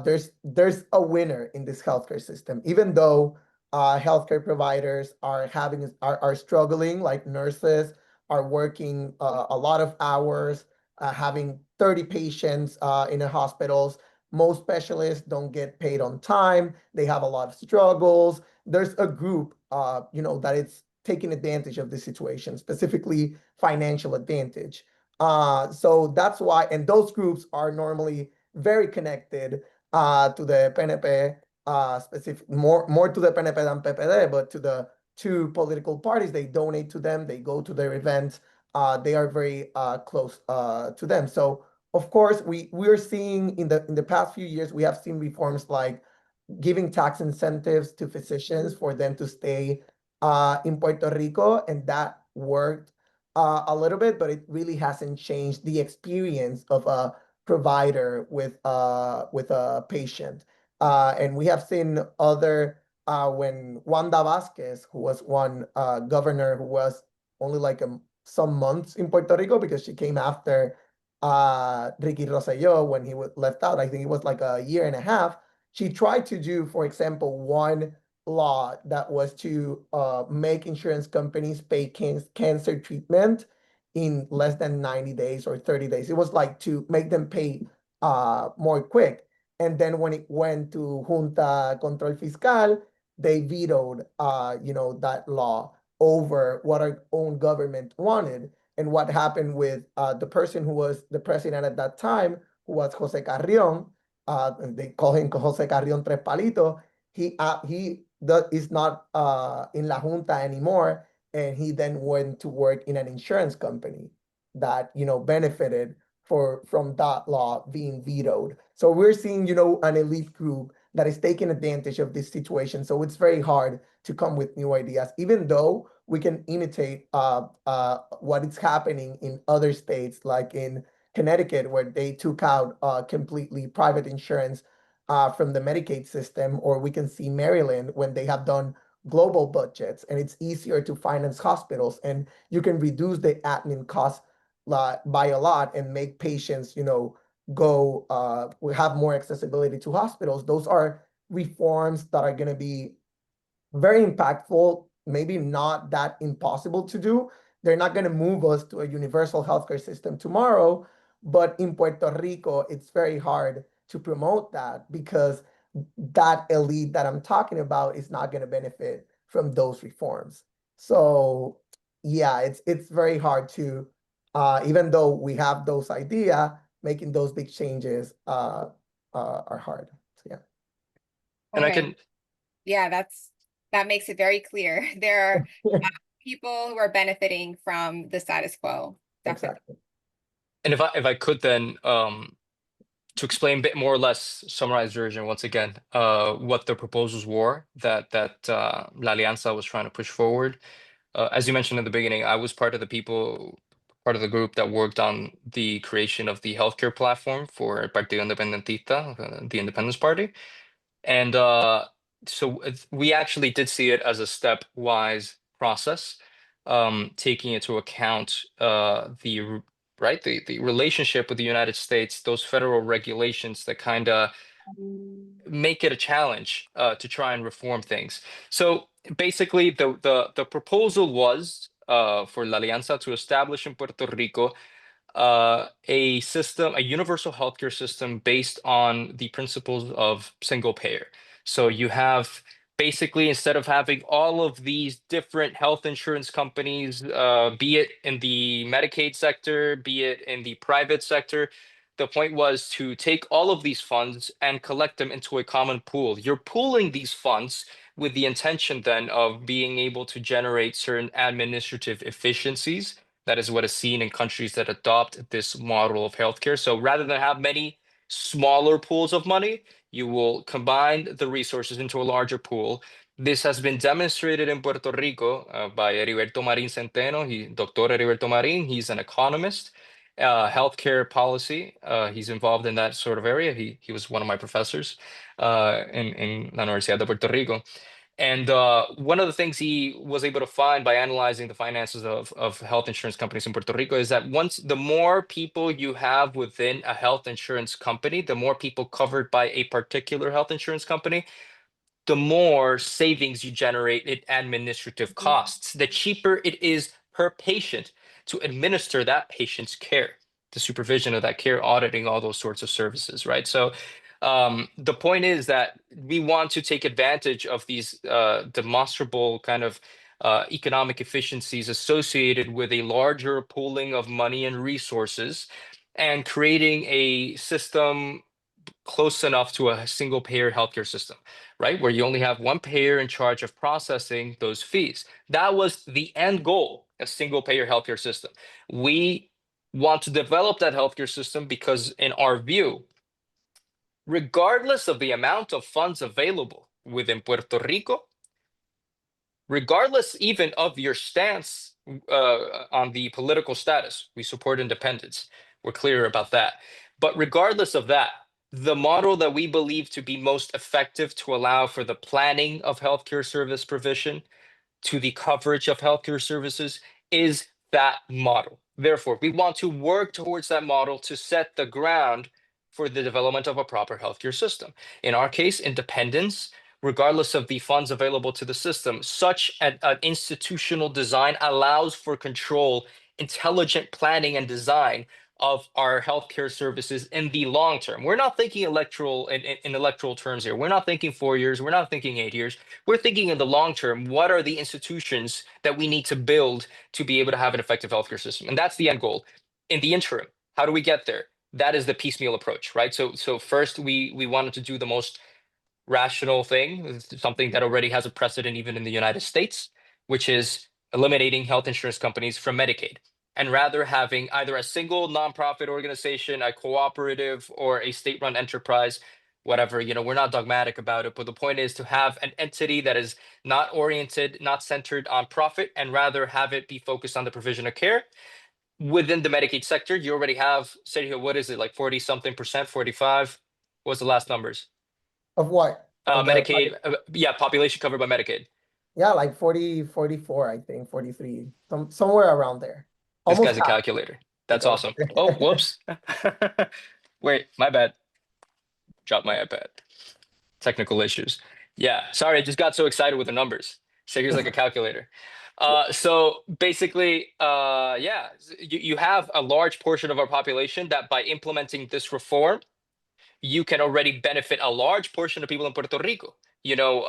there's a winner in this healthcare system, even though healthcare providers are struggling, like nurses are working a lot of hours, having 30 patients in the hospitals. Most specialists don't get paid on time. They have a lot of struggles. There's a group, that is taking advantage of the situation, specifically financial advantage. So that's why, and those groups are normally very connected to the PNP, more to the PNP than PPD, but to the two political parties. They donate to them, they go to their events, they are very close to them. So of course, we're seeing in the past few years, we have seen reforms like giving tax incentives to physicians for them to stay in Puerto Rico, and that worked a little bit, but it really hasn't changed the experience of a provider with a patient. And we have seen when Wanda Vasquez, who was one governor who was only like some months in Puerto Rico because she came after Ricky Rosselló when he was left out. I think it was like a year and a half. She tried to do, for example, one law that was to make insurance companies pay cancer treatment in less than 90 days or 30 days. It was like to make them pay more quick. And then when it went to Junta Control Fiscal, they vetoed that law over what our own government wanted. And what happened with the person who was the president at that time, who was Jose Carrion, they call him Jose Carrion Tres Palito. He is not in La Junta anymore, and he then went to work in an insurance company that benefited from that law being vetoed. So we're seeing an elite group that is taking advantage of this situation. So it's very hard to come with new ideas, even though we can imitate what is happening in other states, like in Connecticut, where they took out completely private insurance from the Medicaid system, or we can see Maryland when they have done global budgets, and it's easier to finance hospitals, and you can reduce the admin costs by a lot and make patients, go we have more accessibility to hospitals. Those are reforms that are going to be very impactful, maybe not that impossible to do. They're not going to move us to a universal healthcare system tomorrow, but in Puerto Rico, it's very hard to promote that because that elite that I'm talking about is not going to benefit from those reforms. So yeah, it's very hard to, even though we have those idea, making those big changes are hard. So yeah. And I Okay. can, Yeah, that makes it very clear. There are people who are benefiting from the status quo. Definitely. Exactly. and if I could then, to explain a bit more or less summarized version once again, what the proposals were that La Alianza was trying to push forward. As you mentioned in the beginning, I was part of the group that worked on the creation of the healthcare platform for Partido Independentista, the Independence Party. And so we actually did see it as a stepwise process, taking into account the relationship with the United States, those federal regulations that kind of make it a challenge to try and reform things. So basically, the proposal was for La Alianza to establish in Puerto Rico a universal healthcare system based on the principles of single payer. So you have basically, instead of having all of these different health insurance companies, be it in the Medicaid sector, be it in the private sector, the point was to take all of these funds and collect them into a common pool. You're pooling these funds with the intention then of being able to generate certain administrative efficiencies. That is what is seen in countries that adopt this model of healthcare. So rather than have many smaller pools of money, you will combine the resources into a larger pool. This has been demonstrated in Puerto Rico by Heriberto Marin Centeno. Dr. Heriberto Marin, he's an economist, healthcare policy. He's involved in that sort of area. He was one of my professors in La Universidad de Puerto Rico. And one of the things he was able to find by analyzing the finances of health insurance companies in Puerto Rico is that the more people you have within a health insurance company, the more people covered by a particular health insurance company, the more savings you generate in administrative costs, the cheaper it is per patient to administer that patient's care, the supervision of that care, auditing, all those sorts of services, right? So the point is that we want to take advantage of these demonstrable kind of economic efficiencies associated with a larger pooling of money and resources and creating a system close enough to a single payer healthcare system, right? Where you only have one payer in charge of processing those fees. That was the end goal, a single payer healthcare system. We want to develop that healthcare system because, in our view, regardless of the amount of funds available within Puerto Rico, regardless even of your stance on the political status, we support independence. We're clear about that. But regardless of that, the model that we believe to be most effective to allow for the planning of healthcare service provision to the coverage of healthcare services is that model. Therefore, we want to work towards that model to set the ground for the development of a proper healthcare system. In our case, independence, regardless of the funds available to the system, such an institutional design allows for control, intelligent planning and design of our healthcare services in the long term. We're not thinking in electoral terms here. We're not thinking 4 years. We're not thinking 8 years. We're thinking in the long term. What are the institutions that we need to build to be able to have an effective healthcare system? And that's the end goal. In the interim, how do we get there? That is the piecemeal approach, right? So first, we wanted to do the most rational thing, something that already has a precedent even in the United States, which is eliminating health insurance companies from Medicaid, and rather having either a single nonprofit organization, a cooperative, or a state-run enterprise, whatever. We're not dogmatic about it, but the point is to have an entity that is not oriented, not centered on profit, and rather have it be focused on the provision of care. Within the Medicaid sector, you already have, Sergio, what is it, like 40 something percent, 45? What's the last numbers? Of what? Of the Medicaid, yeah, population covered by Medicaid. yeah, like 40, 44, I think, 43, somewhere around there. This Almost guy's a half. calculator. That's awesome. Oh, whoops. Wait, my bad. Dropped my iPad. Technical issues. Yeah, sorry, I just got so excited with the numbers. So here's like a calculator. So basically, yeah, you have a large portion of our population that by implementing this reform, you can already benefit a large portion of people in Puerto Rico. You know,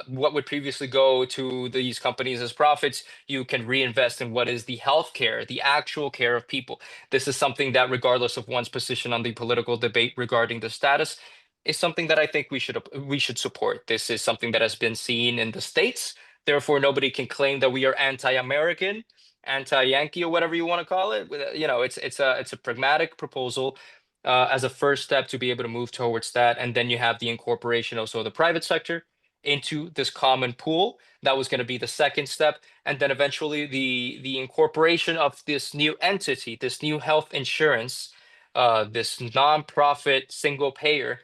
what would previously go to these companies as profits, you can reinvest in what is the healthcare, the actual care of people. This is something that, regardless of one's position on the political debate regarding the status, is something that I think we should support. This is something that has been seen in the States. Therefore, nobody can claim that we are anti-American, anti-Yankee, or whatever you want to call it. You know, it's a pragmatic proposal as a first step to be able to move towards that. And then you have the incorporation also of the private sector into this common pool. That was going to be the second step. And then eventually the incorporation of this new entity, this new health insurance, this nonprofit single payer,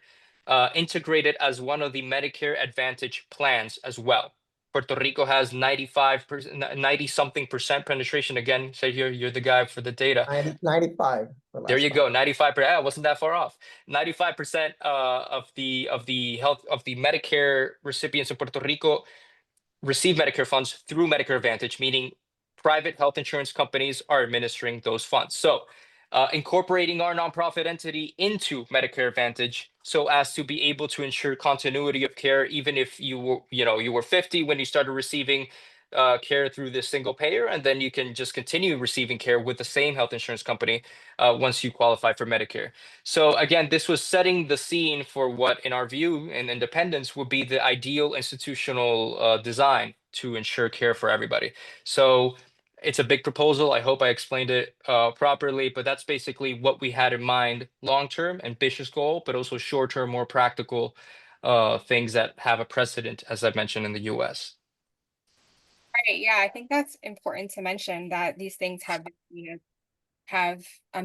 integrated as one of the Medicare Advantage plans as well. Puerto Rico has 95%, 90 something percent penetration. Again, Sergio, you're the guy for the data. 95. There you go, 95%. I wasn't that far off. 95% of the Medicare recipients in Puerto Rico receive Medicare funds through Medicare Advantage, meaning private health insurance companies are administering those funds. So incorporating our nonprofit entity into Medicare Advantage so as to be able to ensure continuity of care, even if you were 50 when you started receiving care through this single payer, and then you can just continue receiving care with the same health insurance company once you qualify for Medicare. So again, this was setting the scene for what, in our view, and independence would be the ideal institutional design to ensure care for everybody. So it's a big proposal. I hope I explained it properly, but that's basically what we had in mind: long-term, ambitious goal, but also short-term, more practical things that have a precedent, as I mentioned, in the US. Right, yeah, I think that's important to mention that these things have,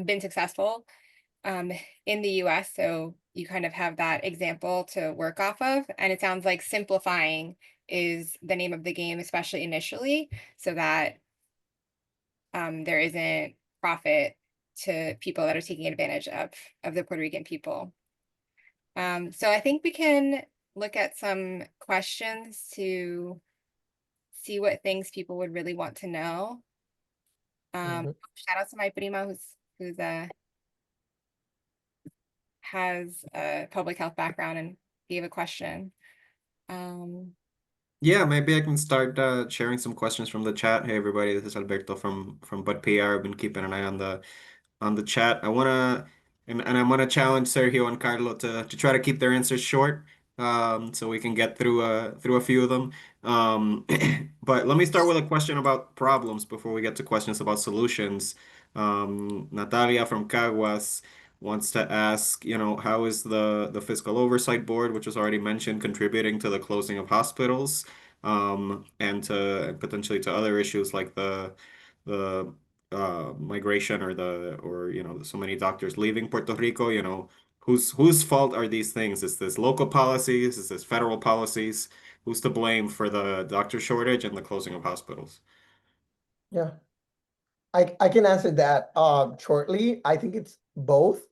been successful in the US. So you kind of have that example to work off of. And it sounds like simplifying is the name of the game, especially initially, so that there isn't profit to people that are taking advantage of the Puerto Rican people. So I think we can look at some questions to see what things people would really want to know. Shout out to my prima who's has a public health background and gave a question. Yeah, maybe I can start sharing some questions from the chat. Hey everybody, this is Alberto from BUDPR. I've been keeping an eye on the chat. And I'm gonna challenge Sergio and Carlo to try to keep their answers short, so we can get through a few of them. But let me start with a question about problems before we get to questions about solutions. Natalia from Caguas wants to ask, how is the Fiscal Oversight Board, which was already mentioned, contributing to the closing of hospitals, and potentially to other issues like the migration or so many doctors leaving Puerto Rico. Whose fault are these things? Is this local policies? Is this federal policies? Who's to blame for the doctor shortage and the closing of hospitals? Yeah. I can answer that shortly. I think it's both.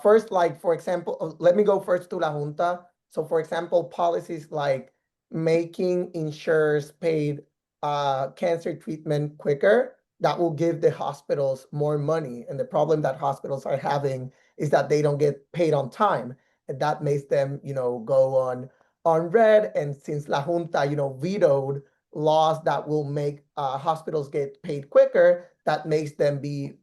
First, like for example, let me go first to La Junta. So for example, policies like making insurers paid cancer treatment quicker, that will give the hospitals more money. And the problem that hospitals are having is that they don't get paid on time. And that makes them, go on red. And since La Junta, vetoed laws that will make hospitals get paid quicker, that makes them be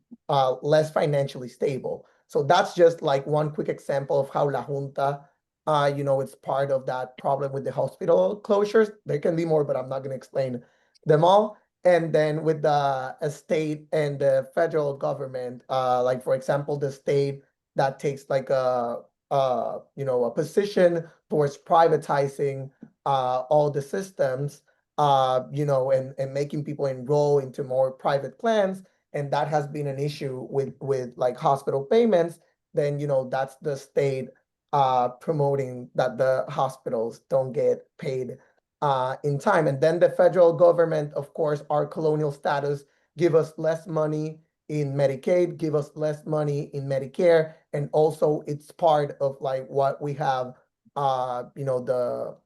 less financially stable. So that's just like one quick example of how La Junta, it's part of that problem with the hospital closures. There can be more, but I'm not going to explain them all. And then with the state and the federal government, like for example, the state that takes like a position towards privatizing all the systems, and making people enroll into more private plans, and that has been an issue with like hospital payments, then that's the state promoting that the hospitals don't get paid in time. And then the federal government, of course, our colonial status give us less money in Medicaid, give us less money in Medicare, and also it's part of like what we have, you know, the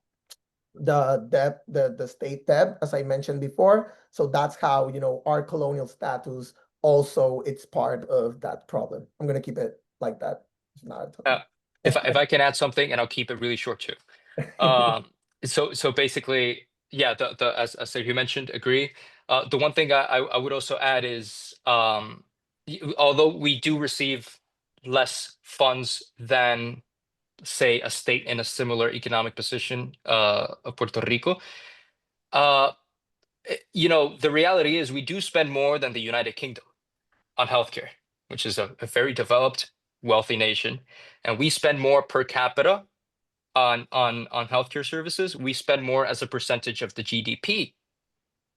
debt, the state debt, as I mentioned before. So that's how, you know, our colonial status also it's part of that problem. I'm gonna keep it like that. It's not a If I can add something, and I'll keep it really short too. So basically, yeah, as Sergio mentioned, agree. The one thing I would also add is, although we do receive less funds than, say, a state in a similar economic position, of Puerto Rico, you know, the reality is we do spend more than the United Kingdom on healthcare, which is a very developed, wealthy nation, and we spend more per capita on healthcare services. We spend more as a percentage of the GDP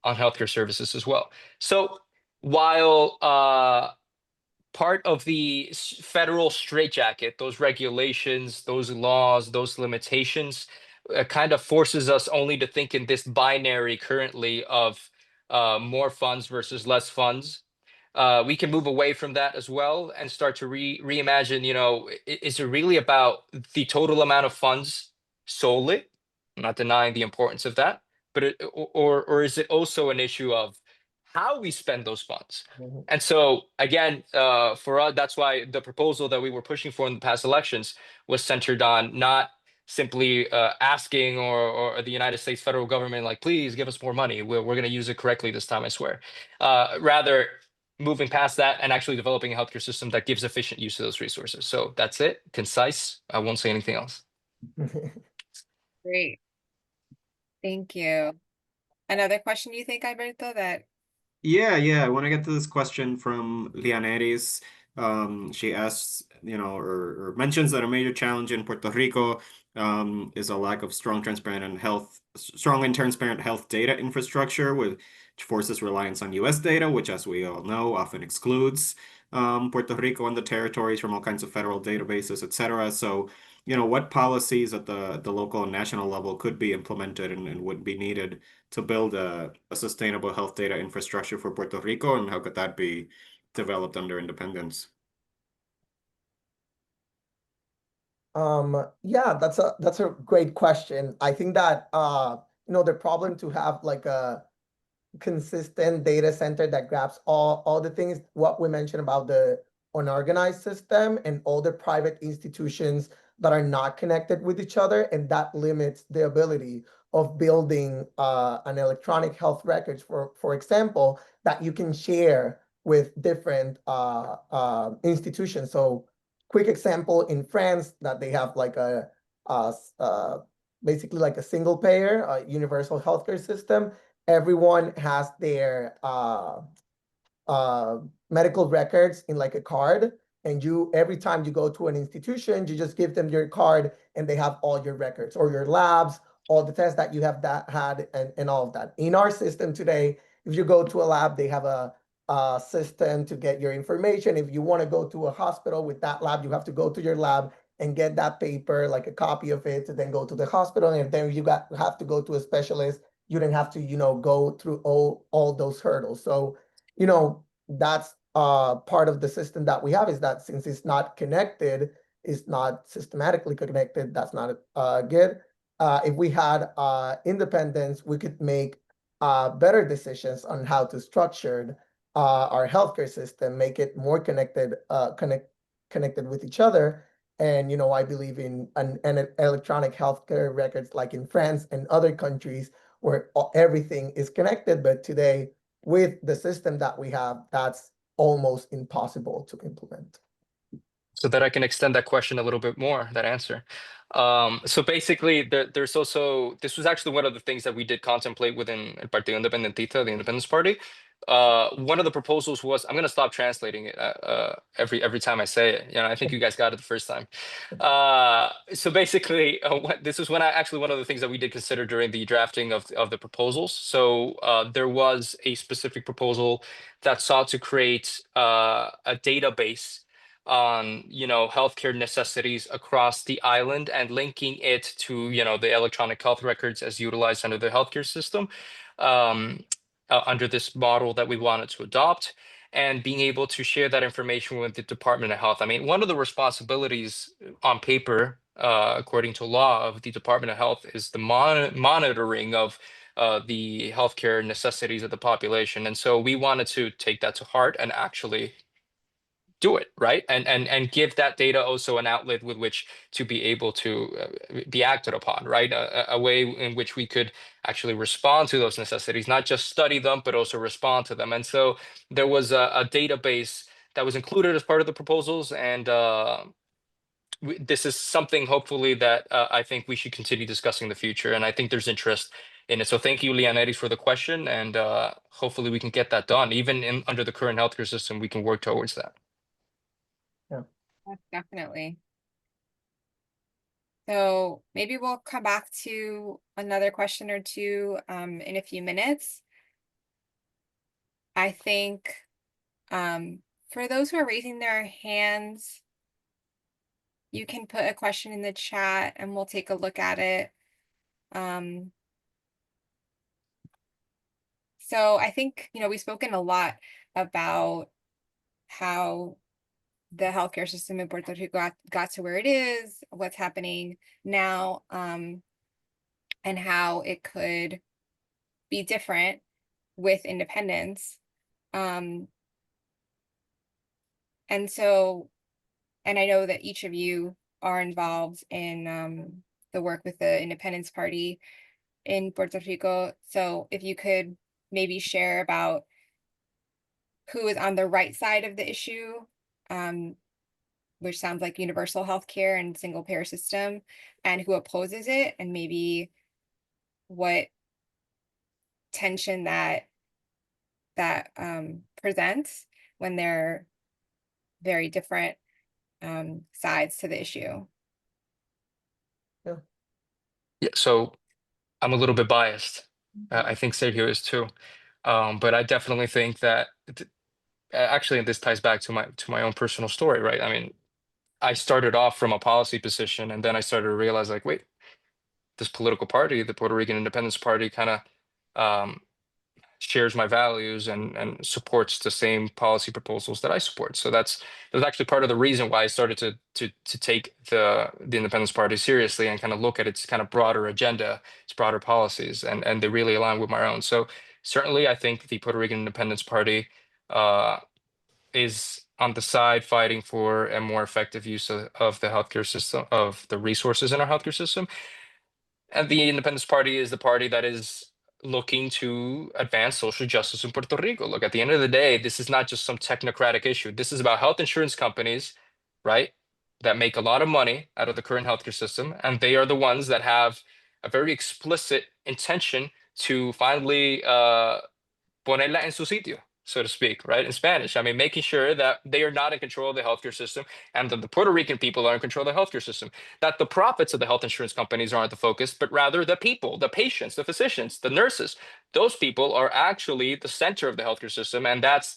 on healthcare services as well. So while part of the federal straitjacket, those regulations, those laws, those limitations, kind of forces us only to think in this binary currently of more funds versus less funds. We can move away from that as well and start to reimagine, you know, is it really about the total amount of funds solely? I'm not denying the importance of that, but or is it also an issue of how we spend those funds? Mhm. And so again, for us, that's why the proposal that we were pushing for in the past elections was centered on not simply asking or the United States federal government, like, please give us more money. We're going to use it correctly this time, I swear. Rather, moving past that and actually developing a healthcare system that gives efficient use of those resources. So that's it, concise. I won't say anything else. Great. Thank you. Another question you think, Alberto, that Yeah, yeah. I want to get to this question from Lianeris. She asks, you know, or mentions that a major challenge in Puerto Rico is a lack of strong and transparent health data infrastructure, which forces reliance on U.S. data, which, as we all know, often excludes Puerto Rico and the territories from all kinds of federal databases, etc. So, you know, what policies at the local and national level could be implemented and would be needed to build a sustainable health data infrastructure for Puerto Rico, and how could that be developed under independence? Yeah, that's a great question. I think that you know, the problem to have like a consistent data center that grabs all the things what we mentioned about the unorganized system and all the private institutions that are not connected with each other, and that limits the ability of building an electronic health records, for example, that you can share with different institutions. So quick example in France that they have like a basically like a single payer universal healthcare system. Everyone has their medical records in like a card, and you every time you go to an institution, you just give them your card, and they have all your records or your labs, all the tests that you have had, and all of that. In our system today, if you go to a lab, they have a system to get your information. If you want to go to a hospital with that lab, you have to go to your lab and get that paper, like a copy of it, to then go to the hospital. And then you have to go to a specialist. You don't have to, you know, go through all those hurdles. So, you know, that's part of the system that we have, is that since it's not connected, it's not systematically connected, that's not good. If we had independence, we could make better decisions on how to structure our healthcare system, make it more connected, connected with each other. And, you know, I believe in an electronic healthcare records like in France and other countries where everything is connected. But today, with the system that we have, that's almost impossible to implement. So that I can extend that question a little bit more, that answer. So basically, there's also, this was actually one of the things that we did contemplate within El Partido Independentista, the Independence Party. One of the proposals was, I'm going to stop translating it every time I say it. You know, I think you guys got it the first time. So basically, this is one of the things that we did consider during the drafting of the proposals. So there was a specific proposal that sought to create a database on, you know, healthcare necessities across the island and linking it to, you know, the electronic health records as utilized under the healthcare system, under this model that we wanted to adopt. and being able to share that information with the Department of Health. I mean, one of the responsibilities on paper, according to law of the Department of Health, is the monitoring of the healthcare necessities of the population. And so we wanted to take that to heart and actually do it, right? And give that data also an outlet with which to be able to be acted upon, right? A way in which we could actually respond to those necessities, not just study them, but also respond to them. And so there was a database that was included as part of the proposals, and this is something hopefully that I think we should continue discussing in the future, and I think there's interest in it. So thank you, Lianeris, for the question, and hopefully we can get that done. Even under the current healthcare system, we can work towards that. Definitely. So maybe we'll come back to another question or two in a few minutes. I think for those who are raising their hands, you can put a question in the chat and we'll take a look at it. So I think, we've spoken a lot about how the healthcare system in Puerto Rico got to where it is, what's happening now, and how it could be different with independence. And I know that each of you are involved in the work with the Independence Party in Puerto Rico. So if you could maybe share about who is on the right side of the issue, which sounds like universal health care and single payer system, and who opposes it, and maybe what tension that presents when they're very different sides to the issue. Yeah, so I'm a little bit biased. I think Sergio is too. But I definitely think that actually this ties back to my own personal story, right? I mean, I started off from a policy position, and then I started to realize, like, wait, this political party, the Puerto Rican Independence Party, kind of shares my values and supports the same policy proposals that I support. So that's actually part of the reason why I started to take the Independence Party seriously and kind of look at its kind of broader agenda, its broader policies, and they really align with my own. So certainly, I think the Puerto Rican Independence Party is on the side fighting for a more effective use of the healthcare system, of the resources in our healthcare system. And the Independence Party is the party that is looking to advance social justice in Puerto Rico. Look, at the end of the day, this is not just some technocratic issue. This is about health insurance companies, right, that make a lot of money out of the current healthcare system. And they are the ones that have a very explicit intention to finally ponerla en su sitio, so to speak, right? In Spanish. I mean, making sure that they are not in control of the healthcare system and that the Puerto Rican people are in control of the healthcare system, that the profits of the health insurance companies aren't the focus, but rather the people, the patients, the physicians, the nurses. Those people are actually the center of the healthcare system. And that's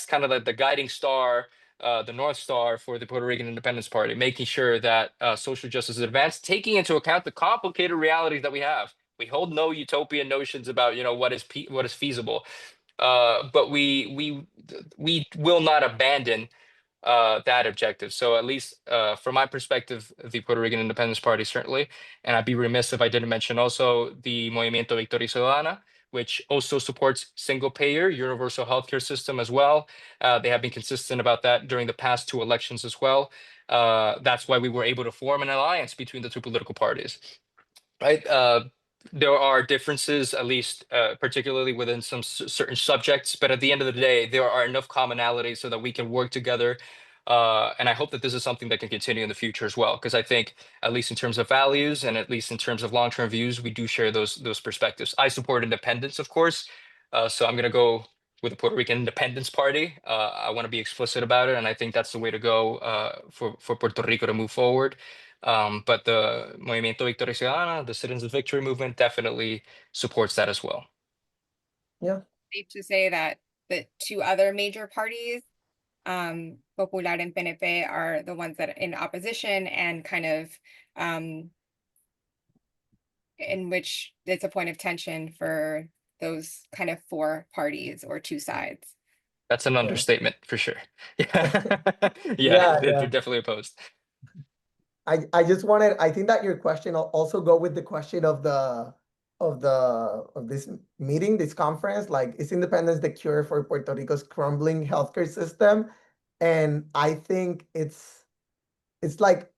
kind of the guiding star, the North Star for the Puerto Rican Independence Party, making sure that social justice is advanced, taking into account the complicated realities that we have. We hold no utopian notions about what is feasible, but we will not abandon that objective. So at least from my perspective, the Puerto Rican Independence Party certainly, and I'd be remiss if I didn't mention also the Movimiento Victoria Ciudadana, which also supports single payer universal healthcare system as well. They have been consistent about that during the past two elections as well. That's why we were able to form an alliance between the two political parties, right? There are differences, at least particularly within some certain subjects, but at the end of the day, there are enough commonalities so that we can work together. And I hope that this is something that can continue in the future as well, because I think, at least in terms of values and at least in terms of long-term views, we do share those perspectives. I support independence, of course, so I'm going to go with the Puerto Rican Independence Party. I want to be explicit about it, and I think that's the way to go for Puerto Rico to move forward. But the Movimiento Victoria Ciudadana, the Citizens Victory Movement, definitely supports that as well. Yeah. Safe to say that the two other major parties, Popular and PNP, are the ones that are in opposition and kind of in which it's a point of tension for those kind of four parties or two sides. That's an Yeah. understatement for sure. Yeah, Yeah, they're yeah. definitely opposed. I just wanted, I think that your question will also go with the question of this meeting, this conference, like, is independence the cure for Puerto Rico's crumbling healthcare system? And I think it's like,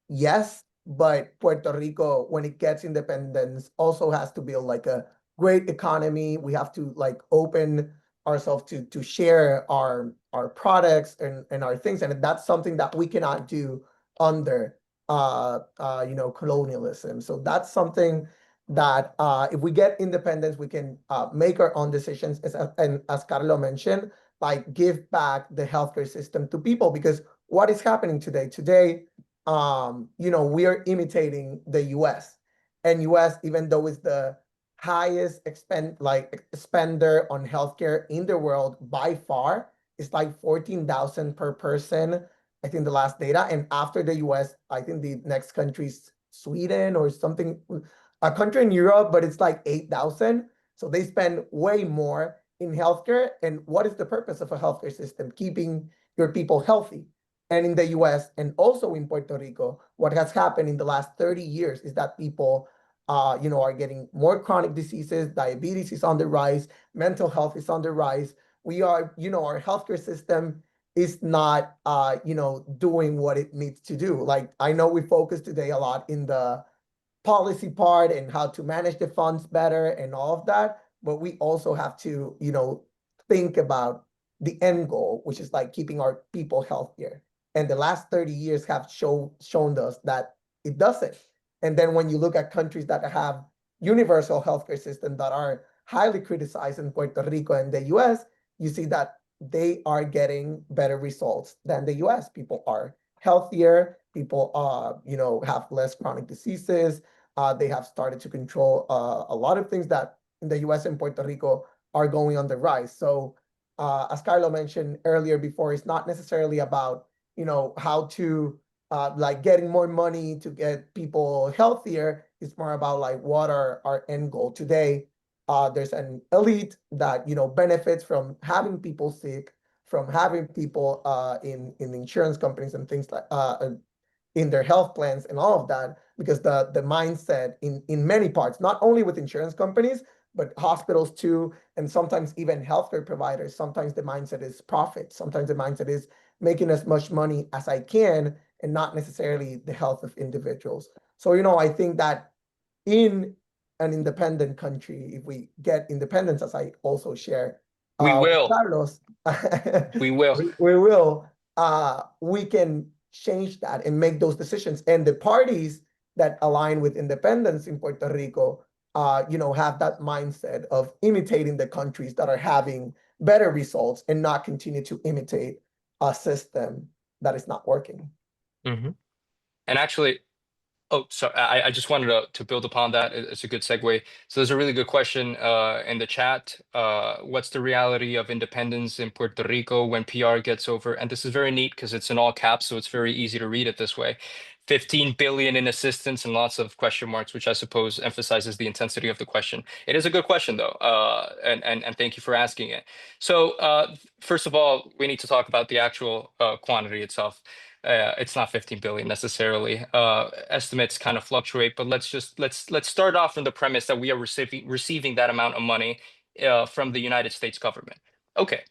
yes, but Puerto Rico, when it gets independence, also has to build like a great economy. We have to like open ourselves to share our products and our things, and that's something that we cannot do under colonialism. So that's something that if we get independence, we can make our own decisions, and as Carlo mentioned, like give back the healthcare system to people, because what is happening today? Today, we are imitating the US. And US, even though it's the highest spender on healthcare in the world by far, it's like 14,000 per person, I think the last data. And after the US, I think the next country is Sweden or something, a country in Europe, but it's like 8,000. So they spend way more in healthcare. And what is the purpose of a healthcare system? Keeping your people healthy. And in the US and also in Puerto Rico, what has happened in the last 30 years is that people, are getting more chronic diseases, diabetes is on the rise, mental health is on the rise. We are, our healthcare system is not, doing what it needs to do. Like, I know we focus today a lot in the policy part and how to manage the funds better and all of that, but we also have to, think about the end goal, which is like keeping our people healthier. And the last 30 years have shown us that it doesn't. And then when you look at countries that have universal healthcare systems that are highly criticized in Puerto Rico and the US, you see that they are getting better results than the US. People are healthier, people have less chronic diseases. They have started to control a lot of things that in the US and Puerto Rico are going on the rise. So as Carlo mentioned earlier before, it's not necessarily about, how to like getting more money to get people healthier. It's more about like what are our end goal today. There's an elite that, benefits from having people sick, from having people in insurance companies and things like in their health plans and all of that, because the mindset in many parts, not only with insurance companies, but hospitals too, and sometimes even healthcare providers, sometimes the mindset is profit. Sometimes the mindset is making as much money as I can and not necessarily the health of individuals. So, I think that in an independent country, if we get independence, as I also share We with will. Carlos, We will. we will, we can change that and make those decisions. And the parties that align with independence in Puerto Rico, have that mindset of imitating the countries that are having better results and not continue to imitate a system that is not working. Mhm. And actually, oh, sorry. I just wanted to build upon that. It's a good segue. So there's a really good question in the chat. What's the reality of independence in Puerto Rico when PR gets over? And this is very neat because it's in all caps, so it's very easy to read it this way. 15 billion in assistance and lots of question marks, which I suppose emphasizes the intensity of the question. It is a good question though, and thank you for asking it. So first of all, we need to talk about the actual quantity itself. It's not 15 billion necessarily. Estimates kind of fluctuate, but let's start off from the premise that we are receiving that amount of money from the United States government. Okay,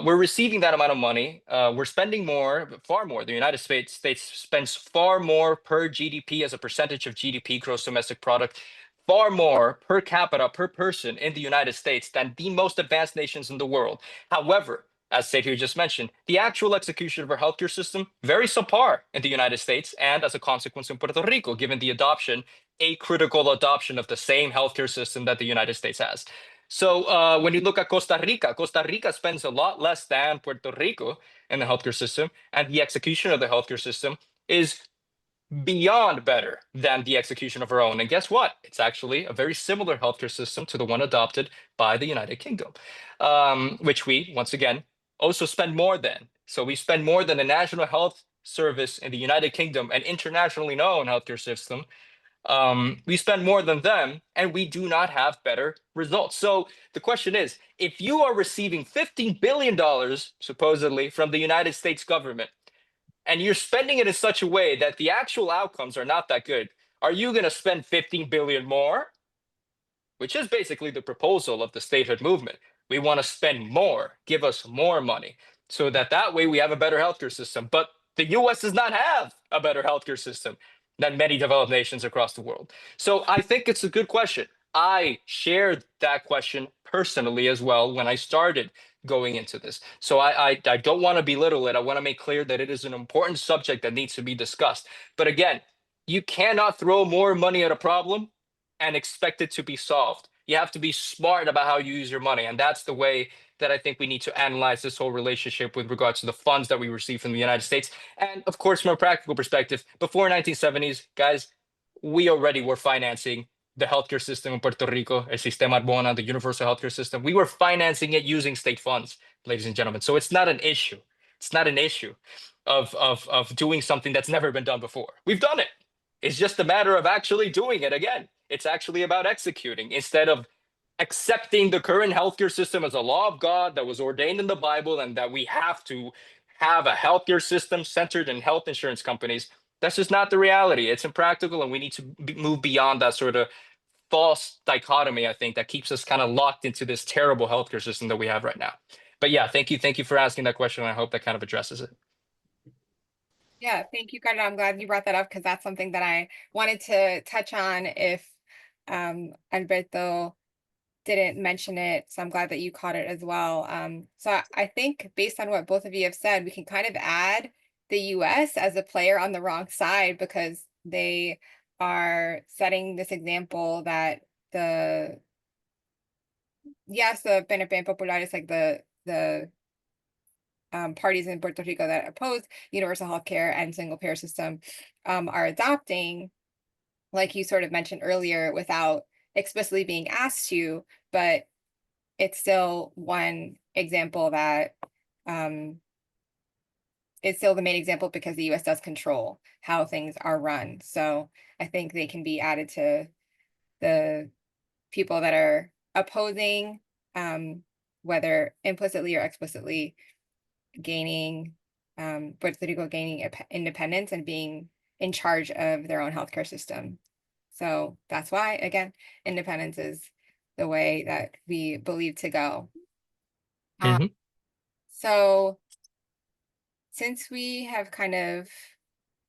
we're receiving that amount of money. We're spending more, far more. The United States spends far more per GDP as a percentage of GDP, gross domestic product, far more per capita per person in the United States than the most advanced nations in the world. However, as Sergio just mentioned, the actual execution of our healthcare system very subpar in the United States, and as a consequence in Puerto Rico, given the adoption, a critical adoption of the same healthcare system that the United States has. So when you look at Costa Rica spends a lot less than Puerto Rico in the healthcare system, and the execution of the healthcare system is beyond better than the execution of our own. And guess what? It's actually a very similar healthcare system to the one adopted by the United Kingdom, which we, once again, also spend more than. So we spend more than the National Health Service in the United Kingdom, an internationally known healthcare system, We spend more than them, and we do not have better results. So the question is, if you are receiving $15 billion, supposedly, from the United States government, and you're spending it in such a way that the actual outcomes are not that good, are you going to spend 15 billion more? Which is basically the proposal of the statehood movement. We want to spend more, give us more money, so that way we have a better healthcare system. But the US does not have a better healthcare system than many developed nations across the world. So I think it's a good question. I shared that question personally as well when I started going into this. So I don't want to belittle it. I want to make clear that it is an important subject that needs to be discussed. But again, you cannot throw more money at a problem and expect it to be solved. You have to be smart about how you use your money. And that's the way that I think we need to analyze this whole relationship with regards to the funds that we receive from the United States. And of course, from a practical perspective, before 1970s, guys, we already were financing the healthcare system in Puerto Rico, el Sistema Arbona, the universal healthcare system. We were financing it using state funds, ladies and gentlemen. So it's not an issue. It's not an issue of doing something that's never been done before. We've done it. It's just a matter of actually doing it again. It's actually about executing instead of accepting the current healthcare system as a law of God that was ordained in the Bible and that we have to have a healthcare system centered in health insurance companies. That's just not the reality. It's impractical, and we need to move beyond that sort of false dichotomy, I think, that keeps us kind of locked into this terrible healthcare system that we have right now. But yeah, thank you for asking that question. I hope that kind of addresses it. Yeah, thank you, Carlo. I'm glad you brought that up because that's something that I wanted to touch on if Alberto didn't mention it. So I'm glad that you caught it as well. So I think based on what both of you have said, we can kind of add the US as a player on the wrong side because they are setting this example that the BNP Popular is like the parties in Puerto Rico that oppose universal health care and single payer system are adopting, like you sort of mentioned earlier, without explicitly being asked to, but it's still one example that it's still the main example because the US does control how things are run. So I think they can be added to the people that are opposing, whether implicitly or explicitly, gaining Puerto Rico gaining independence and being in charge of their own healthcare system. So that's why, again, independence is the way that we believe to go. So since we have kind of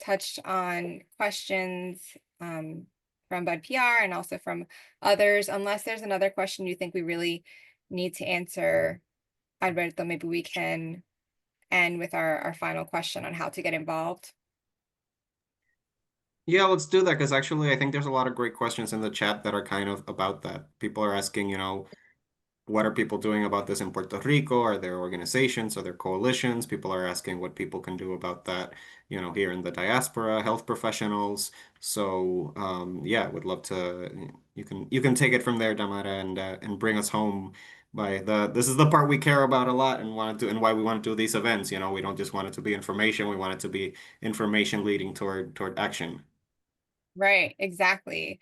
touched on questions from BUDPR and also from others, unless there's another question you think we really need to answer, Alberto, maybe we can end with our final question on how to get involved. Yeah, let's do that because actually I think there's a lot of great questions in the chat that are kind of about that. People are asking, what are people doing about this in Puerto Rico? Are there organizations? Are there coalitions? People are asking what people can do about that, here in the diaspora, health professionals. So yeah, would love to. You can take it from there, Damara, and bring us home by this is the part we care about a lot and want to do, and why we want to do these events. We don't just want it to be information. We want it to be information leading toward action. Right, exactly.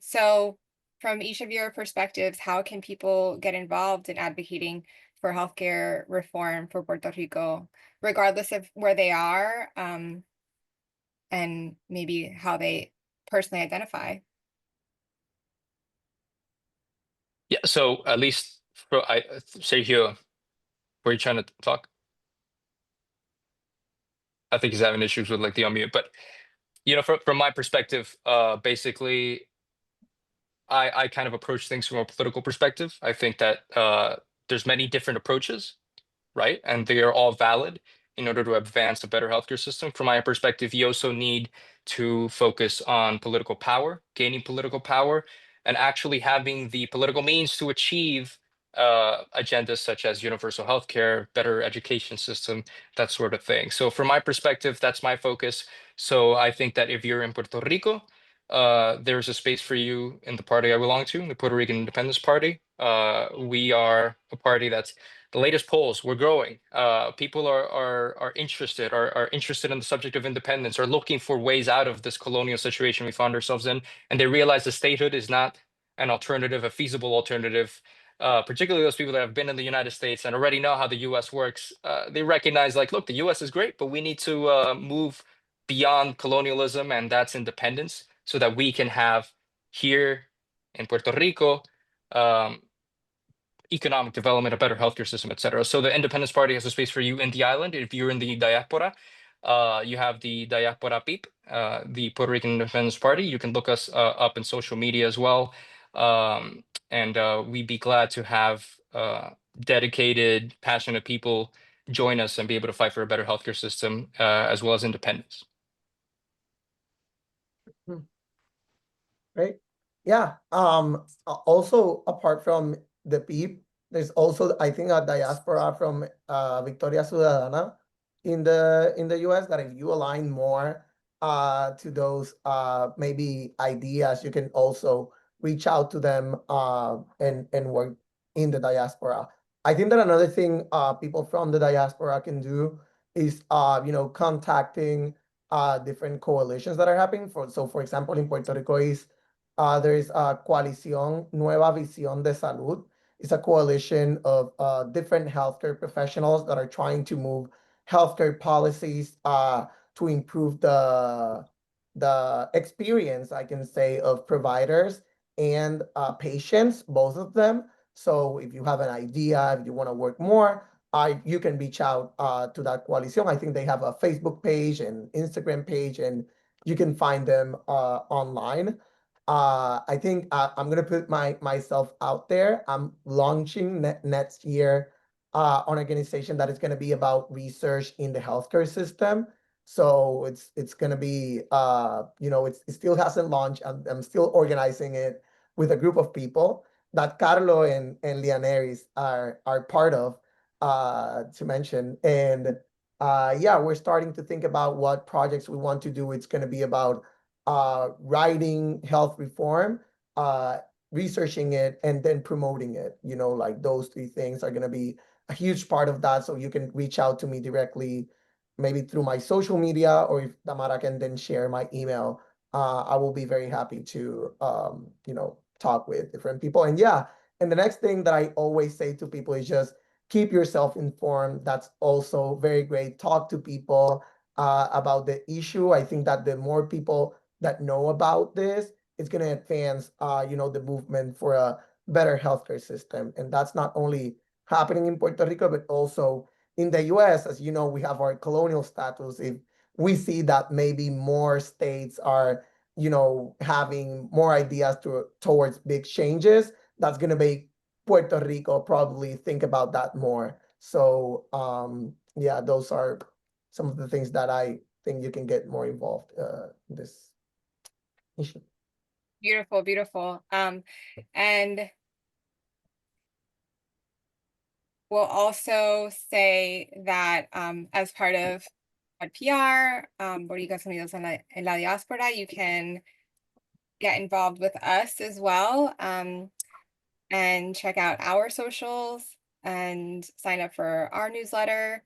So from each of your perspectives, how can people get involved in advocating for healthcare reform for Puerto Rico, regardless of where they are, and maybe how they personally identify? Yeah, so at least Sergio, were you trying to talk? I think he's having issues with like the unmute, but from my perspective, basically, I kind of approach things from a political perspective. I think that there's many different approaches, right? And they are all valid in order to advance a better healthcare system. From my perspective, you also need to focus on political power, gaining political power, and actually having the political means to achieve agendas such as universal healthcare, better education system, that sort of thing. So from my perspective, that's my focus. So I think that if you're in Puerto Rico, there's a space for you in the party I belong to, the Puerto Rican Independence Party. We are a party that's the latest polls. We're growing. People are interested in the subject of independence, are looking for ways out of this colonial situation we found ourselves in, and they realize the statehood is not an alternative, a feasible alternative. Particularly those people that have been in the United States and already know how the U.S. works. They recognize, like, look, the U.S. is great, but we need to move beyond colonialism, and that's independence, so that we can have here in Puerto Rico um, economic development, a better healthcare system, etc. So the Independence Party has a space for you in the island. If you're in the diaspora, you have the Diaspora PIP, the Puerto Rican Independence Party. You can look us up in social media as well. And we'd be glad to have dedicated, passionate people join us and be able to fight for a better healthcare system as well as independence. Right. Yeah. Also, apart from the PEEP, there's also, I think, a diaspora from Victoria Ciudadana in the US, that if you align more to those maybe ideas, you can also reach out to them and work in the diaspora. I think that another thing people from the diaspora can do is contacting different coalitions that are happening. For example, in Puerto Rico there is a Coalición Nueva Visión de Salud. It's a coalition of different healthcare professionals that are trying to move healthcare policies to improve the experience, I can say, of providers and patients, both of them. So if you have an idea, if you want to work more, you can reach out to that coalition. I think they have a Facebook page and Instagram page, and you can find them online. I think I'm gonna put myself out there. I'm launching next year an organization that is gonna be about research in the healthcare system. So it's gonna be it still hasn't launched. I'm still organizing it with a group of people that Carlo and Lianeris are part of, to mention. And yeah, we're starting to think about what projects we want to do. It's gonna be about writing health reform, researching it, and then promoting it. Like those three things are going to be a huge part of that. So you can reach out to me directly, maybe through my social media, or if Tamara can then share my email, I will be very happy to, talk with different people. And yeah, and the next thing that I always say to people is just keep yourself informed. That's also very great. Talk to people about the issue. I think that the more people that know about this, it's going to advance, the movement for a better healthcare system. And that's not only happening in Puerto Rico, but also in the US. As you know, we have our colonial status. If we see that maybe more states are, having more ideas towards big changes, that's going to make Puerto Rico probably think about that more. So yeah, those are some of the things that I think you can get more involved in this issue. Beautiful, beautiful. And we'll also say that as part of BUDPR, Boricuas Unidos en la Diáspora, you can get involved with us as well, and check out our socials and sign up for our newsletter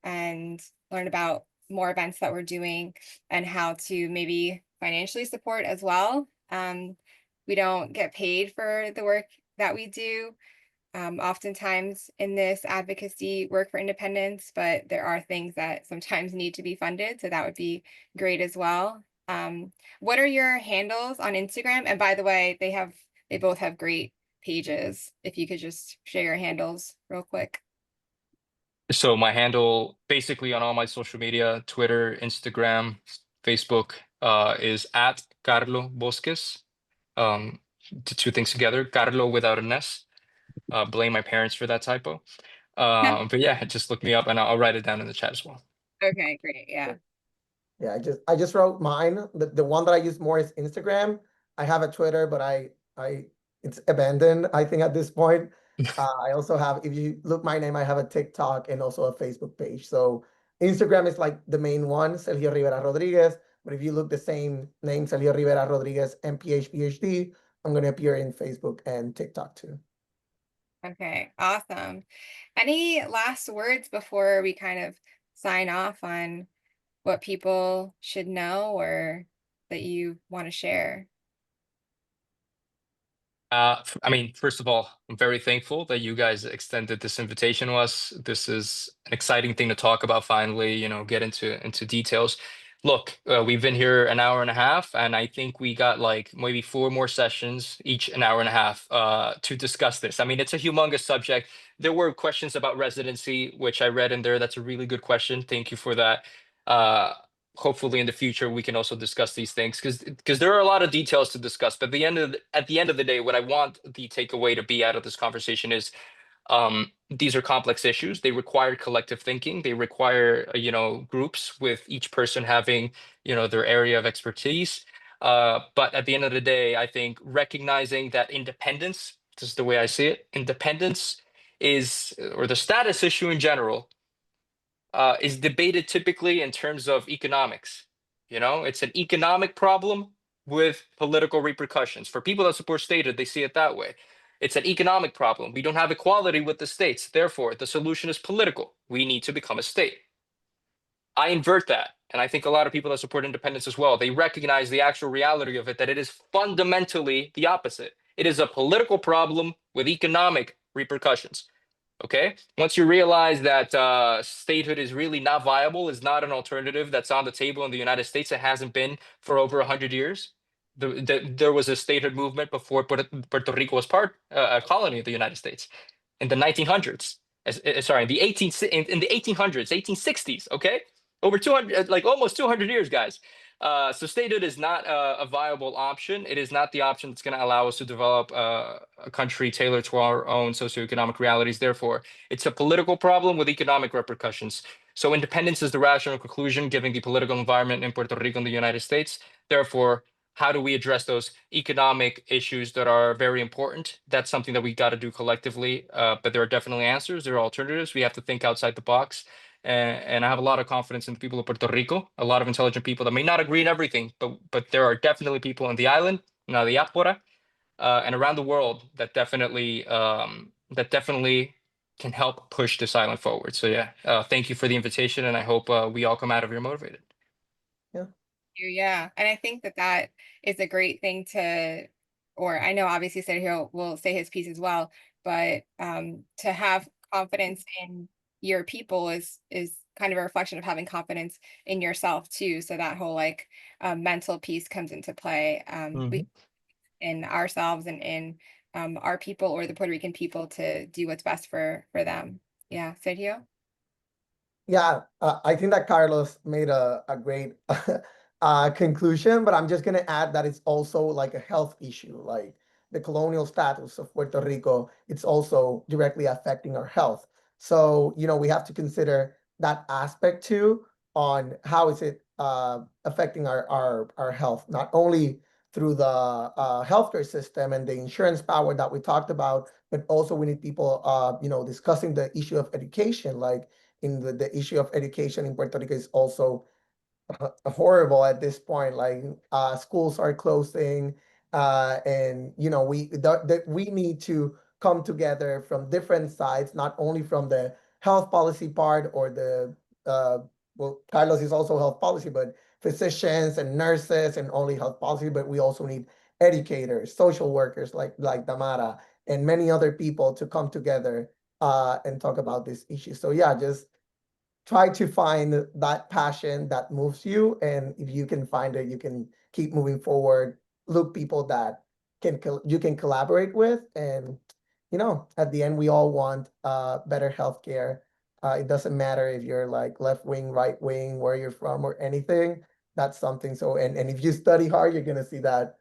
and learn about more events that we're doing and how to maybe financially support as well. We don't get paid for the work that we do, oftentimes in this advocacy work for independence, but there are things that sometimes need to be funded. So that would be great as well. What are your handles on Instagram? And by the way, they both have great pages. If you could just share your handles real quick. So my handle basically on all my social media, Twitter, Instagram, Facebook, is at Carlo Bosques. The two things together, Carlo without an S. Blame my parents for that typo. But yeah, just look me up and I'll write it down in the chat as well. Okay, great. Yeah. Yeah, I just wrote mine. The one that I use more is Instagram. I have a Twitter, but it's abandoned, I think, at this point. I also have, if you look my name, I have a TikTok and also a Facebook page. So Instagram is like the main one, Sergio Rivera Rodríguez. But if you look the same name, Sergio Rivera Rodríguez, MPH, PhD, I'm going to appear in Facebook and TikTok too. Okay, awesome. Any last words before we kind of sign off on what people should know or that you want to share? I mean, first of all, I'm very thankful that you guys extended this invitation to us. This is an exciting thing to talk about finally, get into details. Look, we've been here an hour and a half, and I think we got like maybe 4 more sessions, each an hour and a half, to discuss this. I mean, it's a humongous subject. There were questions about residency, which I read in there. That's a really good question. Thank you for that. Uh, Hopefully in the future we can also discuss these things because there are a lot of details to discuss, but at the end of the day, what I want the takeaway to be out of this conversation is these are complex issues. They require collective thinking. They require groups with each person having their area of expertise. But at the end of the day, I think recognizing that independence, this is the way I see it, independence is, or the status issue in general, is debated typically in terms of economics. It's an economic problem with political repercussions. For people that support statehood, they see it that way. It's an economic problem. We don't have equality with the states. Therefore, the solution is political. We need to become a state. I invert that. And I think a lot of people that support independence as well, they recognize the actual reality of it, that it is fundamentally the opposite. It is a political problem with economic repercussions. Okay. Once you realize that statehood is really not viable, is not an alternative that's on the table in the United States, it hasn't been for over 100 years. There was a statehood movement before Puerto Rico was a colony of the United States in the 1900s. Sorry, in the 1800s, 1860s. Okay, over 200, like almost 200 years, guys. So statehood is not a viable option. It is not the option that's going to allow us to develop a country tailored to our own socioeconomic realities. Therefore, it's a political problem with economic repercussions. So independence is the rational conclusion given the political environment in Puerto Rico and the United States. Therefore, how do we address those economic issues that are very important? That's something that we got to do collectively. But there are definitely answers. There are alternatives. We have to think outside the box. And I have a lot of confidence in the people of Puerto Rico, a lot of intelligent people that may not agree in everything, but there are definitely people on the island, in the Diáspora, and around the world that definitely can help push this island forward. So yeah, thank you for the invitation, and I hope we all come out of here motivated. Yeah, and I think that that is a great thing to, or I know obviously Sergio will say his piece as well, but to have confidence in your people is kind of a reflection of having confidence in yourself too. So that whole like mental piece comes into play. We in ourselves and in our people or the Puerto Rican people to do what's best for them. Yeah, Sergio. Yeah, I think that Carlos made a great conclusion, but I'm just going to add that it's also like a health issue, like the colonial status of Puerto Rico, it's also directly affecting our health. So, we have to consider that aspect too on how is it affecting our health, not only through the healthcare system and the insurance power that we talked about, but also we need people, discussing the issue of education, like in the issue of education in Puerto Rico is also horrible at this point. Like schools are closing, and we need to come together from different sides, not only from the health policy part or the well, Carlos is also health policy, but physicians and nurses and only health policy, but we also need educators, social workers like Damara and many other people to come together and talk about this issue. So yeah, just try to find that passion that moves you, and if you can find it, you can keep moving forward. Look people that you can collaborate with, and at the end we all want better healthcare. It doesn't matter if you're like left wing, right wing, where you're from, or anything. That's something. So and if you study hard, you're gonna see that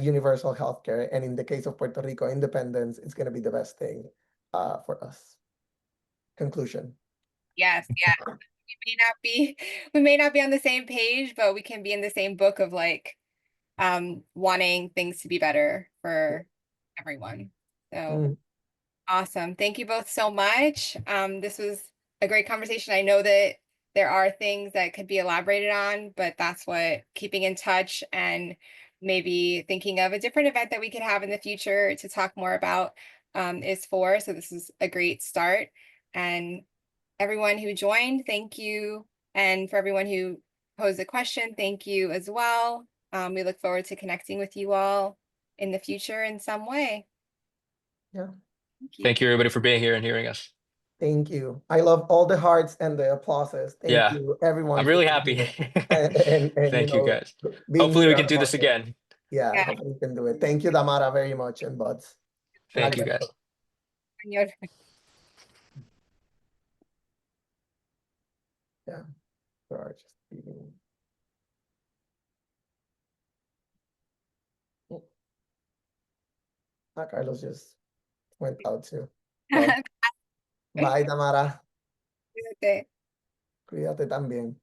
universal healthcare, and in the case of Puerto Rico, independence is gonna be the best thing for us. Conclusion. Yes, yeah. We may not be on the same page, but we can be in the same book of like wanting things to be better for everyone. So awesome. Thank you both so much. This was a great conversation. I know that there are things that could be elaborated on, but that's what keeping in touch and maybe thinking of a different event that we could have in the future to talk more about is for. So this is a great start. And everyone who joined, thank you. And for everyone who posed a question, thank you as well. We look forward to connecting with you all in the future in some way. Yeah. Thank you, everybody, for being here and hearing us. Thank you. I love all the hearts and the applauses. Thank Yeah. you, everyone. I'm for really being happy. here. And Thank you, guys. being Hopefully we here can do among this us. again. Yeah, Yeah. hopefully we can do it. Thank you, Damara, very much, and Buds. And Thank you, guys. Alberto. Yeah, for just being. Carlos just went out too. Well, bye, Damara. Cuídate. Cuídate también.